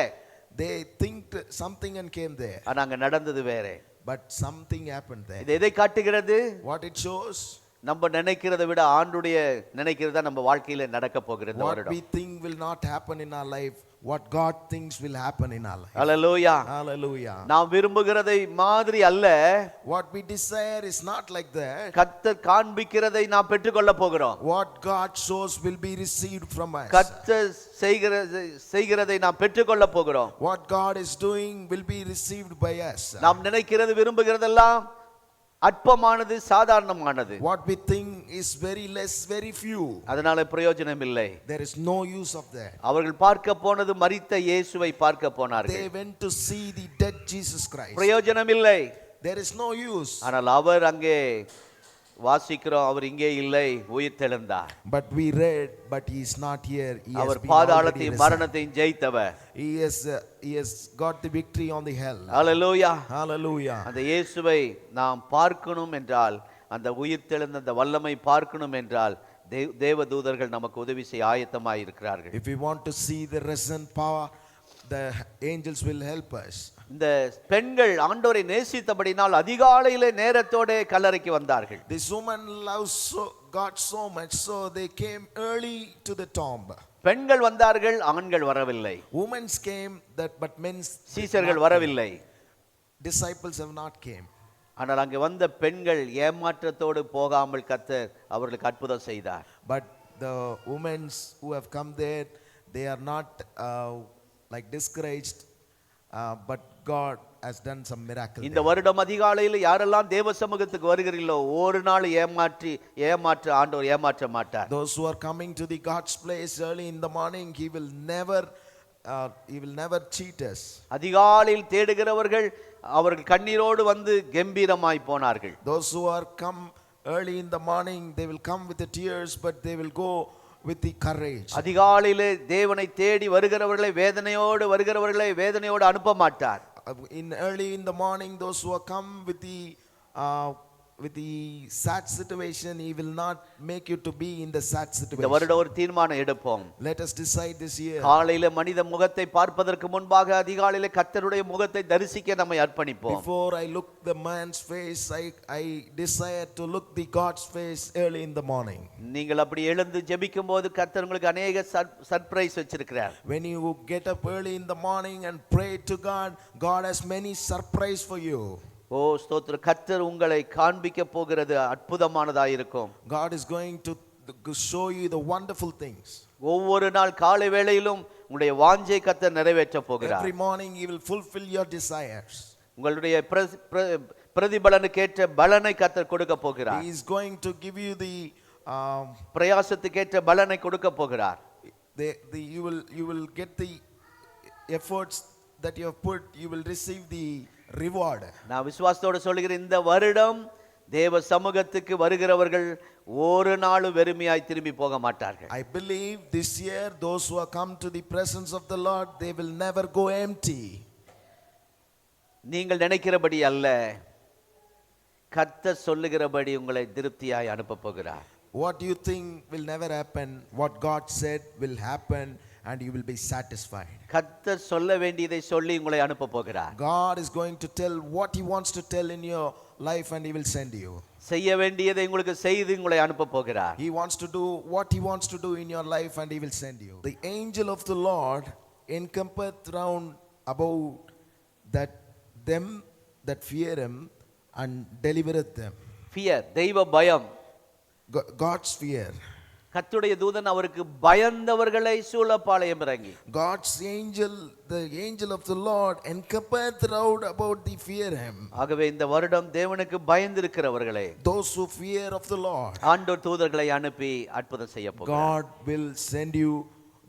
They think something and came there. ஆனா அங்க நடந்தது வேற. But something happened there. இது எதை காட்டுகிறது? What it shows? நம்ம நினைக்கிறதை விட ஆண்டுடைய நினைக்கிறதா நம்ம வாழ்க்கையில நடக்க போகிறது. What we think will not happen in our life, what God thinks will happen in our life. Hallelujah. Hallelujah. நாம் விரும்புகிறதை மாதிரி அல்ல. What we desire is not like that. கர்த்தர் காண்பிக்கிறதை நாம் பெற்றுக்கொள்ள போகிறோம். What God shows will be received from us. கர்த்தர் செய்கிறதை நாம் பெற்றுக்கொள்ள போகிறோம். What God is doing will be received by us. நாம் நினைக்கிறது விரும்புகிறதெல்லாம் அற்பமானது, சாதாரணமானது. What we think is very less, very few. அதனால பிரயோஜனம் இல்லை. There is no use of that. அவர்கள் பார்க்க போனது மரித்த இயேசுவை பார்க்க போனார்கள். They went to see the dead Jesus Christ. பிரயோஜனம் இல்லை. There is no use. ஆனால் அவர் அங்கே வாசிக்கிறோம், அவர் இங்கே இல்லை, உயிர்த்தெழுந்தார். But we read, but he is not here. He has our been already பாதாளத்தையும் risen. மரணத்தையும் ஜெயித்தவர். He has got the victory on the hell. Hallelujah. Hallelujah. அந்த இயேசுவை நாம் பார்க்கணும் என்றால், அந்த உயிர்த்தெழுந்த அந்த வல்லமை பார்க்கணும் என்றால், தேவதூதர்கள் நமக்கு உதவி செய்ய ஆயத்தமாய் இருக்கிறார்கள். If we want to see the risen power, the angels will help us. இந்த பெண்கள் ஆண்டவரை நேசித்தபடினால் அதிகாலையிலே நேரத்தோட கல்லறைக்கு வந்தார்கள். This woman loves God so much, so they came early to the tomb. பெண்கள் வந்தார்கள், ஆண்கள் வரவில்லை. Women came, but men's சீஷர்கள் வரவில்லை. disciples have not came. ஆனால் அங்கே வந்த பெண்கள் ஏமாற்றத்தோடு போகாமல் கர்த்தர் அவர்களுக்கு அற்புதம் செய்தார். But the women who have come there, they are not like discouraged, but God has done some miracle. இந்த வருடம் அதிகாலையில் யாரெல்லாம் தேவ சமூகத்துக்கு வருகிறீர்களோ, ஒரு நாள் ஏமாற்ற ஆண்டவர் ஏமாற்ற மாட்டார். Those who are coming to the God's place early in the morning, he will never cheat us. அதிகாலையில் தேடுகிறவர்கள் அவர்கள் கண்ணீரோடு வந்து கம்பீரமாய் போனார்கள். Those who are come early in the morning, they will come with the tears, but they will go with the courage. அதிகாலையிலே தேவனை தேடி வருகிறவர்களை வேதனையோடு அனுப்ப மாட்டார். In early in the morning, those who are come with the sad situation, he will not make you to be in the sad இந்த situation. வருடம் ஒரு தீர்மானம் எடுப்போம். Let us decide this year. காலையில மனித முகத்தை பார்ப்பதற்கு முன்பாக அதிகாலையில கர்த்தருடைய முகத்தை தரிசிக்க நம்மை அர்ப்பணிப்போம். Before I look the man's face, I desire to look the God's face early in the morning. நீங்கள் அப்படி எழுந்து ஜெபிக்கும் போது கர்த்தர் உங்களுக்கு அநேக சர்ப்ரைஸ் வச்சிருக்கிறார். When you get up early in the morning and pray to God, God has many surprise for you. ஓ ஸ்தோத்திர, கர்த்தர் உங்களை காண்பிக்க போகிறது அற்புதமானதாக இருக்கும். God is going to show you the wonderful things. ஒவ்வொரு நாள் காலை வேளையிலும் உங்களுடைய வாஞ்சை கர்த்தர் நிறைவேற்ற போகிறார். Every morning he will fulfill your desires. உங்களுடைய பிரதிபலனுக்கேற்ற பலனை கர்த்தர் கொடுக்க போகிறார். He is going to give you the பிரயாசத்துக்கேற்ற பலனை கொடுக்க போகிறார். You will get the efforts that you have put, you will receive the reward. நான் விசுவாசத்தோட சொல்கிறேன், இந்த வருடம் தேவ சமூகத்துக்கு வருகிறவர்கள் ஒரு நாளும் வெறுமையாய் திரும்பி போக மாட்டார்கள். I believe this year those who have come to the presence of the Lord, they will never go empty. நீங்கள் நினைக்கிறபடி அல்ல, கர்த்தர் சொல்லுகிறபடி உங்களை திருப்தியாய் அனுப்ப போகிறார். What you think will never happen, what God said will happen, and you will be satisfied. கர்த்தர் சொல்ல வேண்டியதை சொல்லி உங்களை அனுப்ப போகிறார். God is going to tell what he wants to tell in your life, and he will send you. செய்ய வேண்டியதை உங்களுக்கு செய்து உங்களை அனுப்ப போகிறார். He wants to do what he wants to do in your life, and he will send you. The angel of the Lord encampeth round about them that fear him, and delivereth them. Fear, தெய்வ பயம். God's fear. கர்த்தருடைய தூதன் அவருக்கு பயந்தவர்களை சூழப்பாளையம் இறங்கி. God's angel, the angel of the Lord encampeth round about the fear him. ஆகவே இந்த வருடம் தேவனுக்கு பயந்திருக்கிறவர்களே, those who fear of the Lord, ஆண்டவர் தூதர்களை அனுப்பி அற்புதம் செய்ய போகிறார். God will send you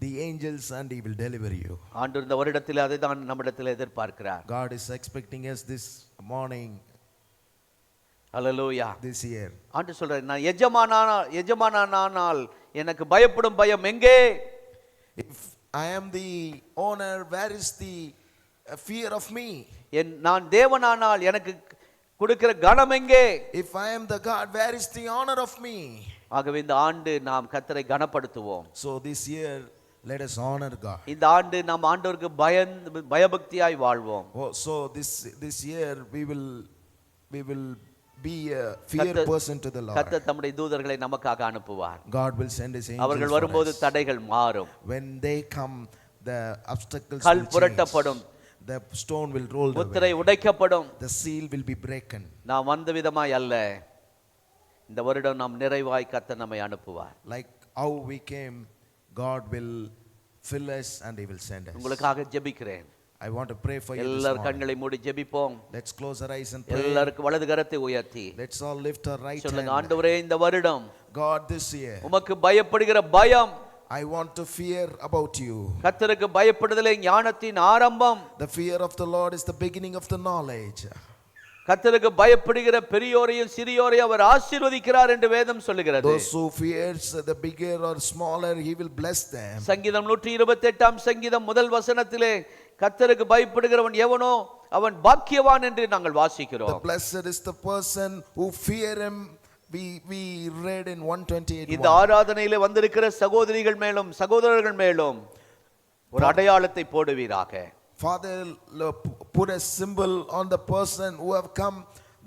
the angels and he will deliver you. ஆண்டவர் இந்த வருடத்தில் அதை தான் நம்மிடத்தில் எதிர்பார்க்கிறார். God is expecting us this morning, hallelujah, this year. ஆண்டவர் சொல்றார், நான் எஜமானானால் எனக்கு பயப்படும் பயம் எங்கே? If I am the owner, where is the fear of me? நான் தேவனானால் எனக்கு கொடுக்கிற கனம் எங்கே? If I am the God, where is the honor of me? ஆகவே இந்த ஆண்டு நாம் கர்த்தரை கனப்படுத்துவோம். So this year let us honor God. இந்த ஆண்டு நாம் ஆண்டவருக்கு பயபக்தியாய் வாழ்வோம். So this year we will be a fear person to the Lord. கர்த்தர் தம்முடைய தூதர்களை நமக்காக அனுப்புவார். God will send his angels. அவர்கள் வரும்போது தடைகள் மாறும். When they come, the obstacles கல் will புரட்டப்படும். change. The stone will roll முத்திரை away. உடைக்கப்படும். The seal will be broken. நாம் வந்த விதமாய் அல்ல, இந்த வருடம் நாம் நிறைவாய் கர்த்தர் நம்மை அனுப்புவார். Like how we came, God will fill us and he will send us. உங்களுக்காக ஜெபிக்கிறேன். I want to pray for you this எல்லாரும் morning. கண்களை மூடி ஜெபிப்போம். Let's close our eyes and pray. எல்லாருக்கும் வலது கரத்தை உயர்த்தி Let's all lift our right சொல்லுங்க, hand. ஆண்டவரே இந்த வருடம் God, this year உமக்கு பயப்படுகிற பயம், I want to fear about you. கர்த்தருக்கு பயப்படுதலே ஞானத்தின் ஆரம்பம். The fear of the Lord is the beginning of the knowledge. கர்த்தருக்கு பயப்படுகிற பெரியோரையும் சிறியோரையும் அவர் ஆசீர்வதிக்கிறார் என்று வேதம் சொல்லுகிறது. Those who fears the bigger or smaller, he will bless them. சங்கீதம் 128 சங்கீதம் முதல் வசனத்திலே கர்த்தருக்கு பயப்படுகிறவன் எவனோ அவன் பாக்கியவான் என்று நாங்கள் வாசிக்கிறோம். The blessed is the person who fear him. We read in 128. இந்த ஆராதனையிலே வந்திருக்கிற சகோதரிகள் மேலும் சகோதரர்கள் மேலும் ஒரு அடையாளத்தை போடுவீராக. Father, put a symbol on the person who have come,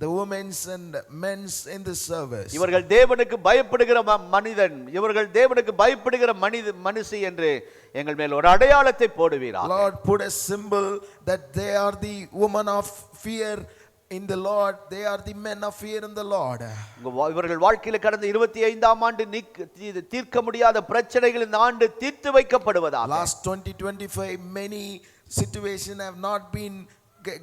the women's and men's in this service. இவர்கள் தேவனுக்கு பயப்படுகிற மனிதன், இவர்கள் தேவனுக்கு பயப்படுகிற மனுஷி என்று எங்கள் மேல் ஒரு அடையாளத்தை போடுவீராக. Lord, put a symbol that they are the woman of fear in the Lord, they are the men of fear in the Lord. இவர்கள் வாழ்க்கையில கடந்த 25ஆம் ஆண்டு தீர்க்க முடியாத பிரச்சனைகள் இந்த ஆண்டு தீர்த்து வைக்கப்படுவதாக. Last 2025 many situation have not been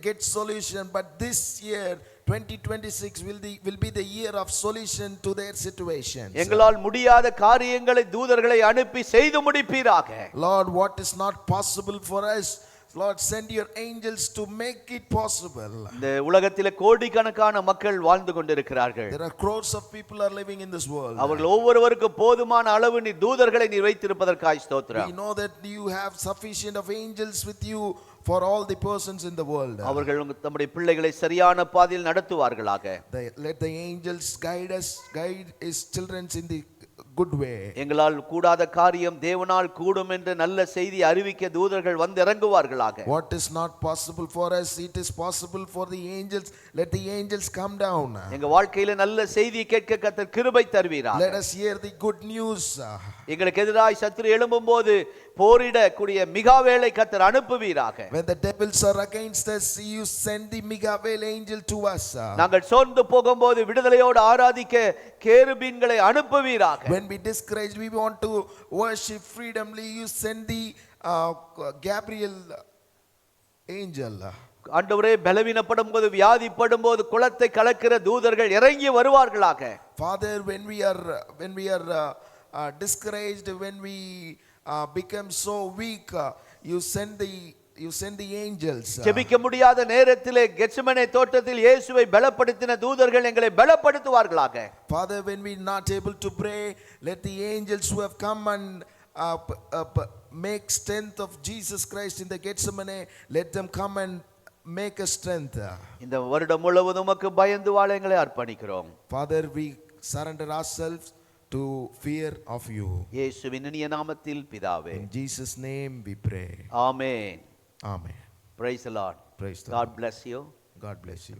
get solution, but this year 2026 will be the year of solution to their situations. எங்களால் முடியாத காரியங்களை தூதர்களை அனுப்பி செய்து முடிப்பீராக. Lord, what is not possible for us, Lord, send your angels to make it possible. இந்த உலகத்திலே கோடிக்கணக்கான மக்கள் வாழ்ந்து கொண்டிருக்கிறார்கள். There are crores of people are living in this world. அவர்கள் ஒவ்வொருவருக்கும் போதுமான அளவு நீ தூதர்களை நீ வைத்திருப்பதற்காய் ஸ்தோத்திரம். We know that you have sufficient of angels with you for all the persons in the world. அவர்கள் நம்முடைய பிள்ளைகளை சரியான பாதையில் நடத்துவார்களாக. Let the angels guide his children in the good way. எங்களால் கூடாத காரியம் தேவனால் கூடும் என்ற நல்ல செய்தி அறிவிக்க தூதர்கள் வந்து இறங்குவார்களாக. What is not possible for us, it is possible for the angels. Let the angels come down. எங்க வாழ்க்கையில நல்ல செய்தி கேட்க கர்த்தர் கிருபை தருவீராக. Let us hear the good news. எங்களுக்கு எதிராய் சத்துரு எழும்பும்போது போரிட கூடிய மிகாவேலை கர்த்தர் அனுப்புவீராக. When the devils are against us, you send the Migavel angel to us. நாங்கள் சோர்ந்து போகும்போது விடுதலையோடு ஆராதிக்க கேருபீன்களை அனுப்புவீராக. When we discouraged, we want to worship freedomly, you send the Gabriel angel. ஆண்டவரே பலவீனப்படும் போது வியாதிப்படும் போது குளத்தை கலக்கிற தூதர்கள் இறங்கி வருவார்களாக. Father, when we are discouraged, when we become so weak, you send the angels. ஜெபிக்க முடியாத நேரத்திலே கெத்செமனே தோட்டத்தில் இயேசுவை பலப்படுத்தின தூதர்கள் எங்களை பலப்படுத்துவார்களாக. Father, when we not able to pray, let the angels who have come and make strength of Jesus Christ in the Gethsemane, let them come and make a strength. இந்த வருடம் முழுவதும் உமக்கு பயந்து வாழ எங்களை அர்ப்பணிக்கிறோம். Father, we surrender ourselves to fear of you. இயேசுவின் இனிய நாமத்தில் பிதாவே. In Jesus' name we pray. Amen. Amen. Praise the Lord. Praise the God Lord. bless you. God bless you.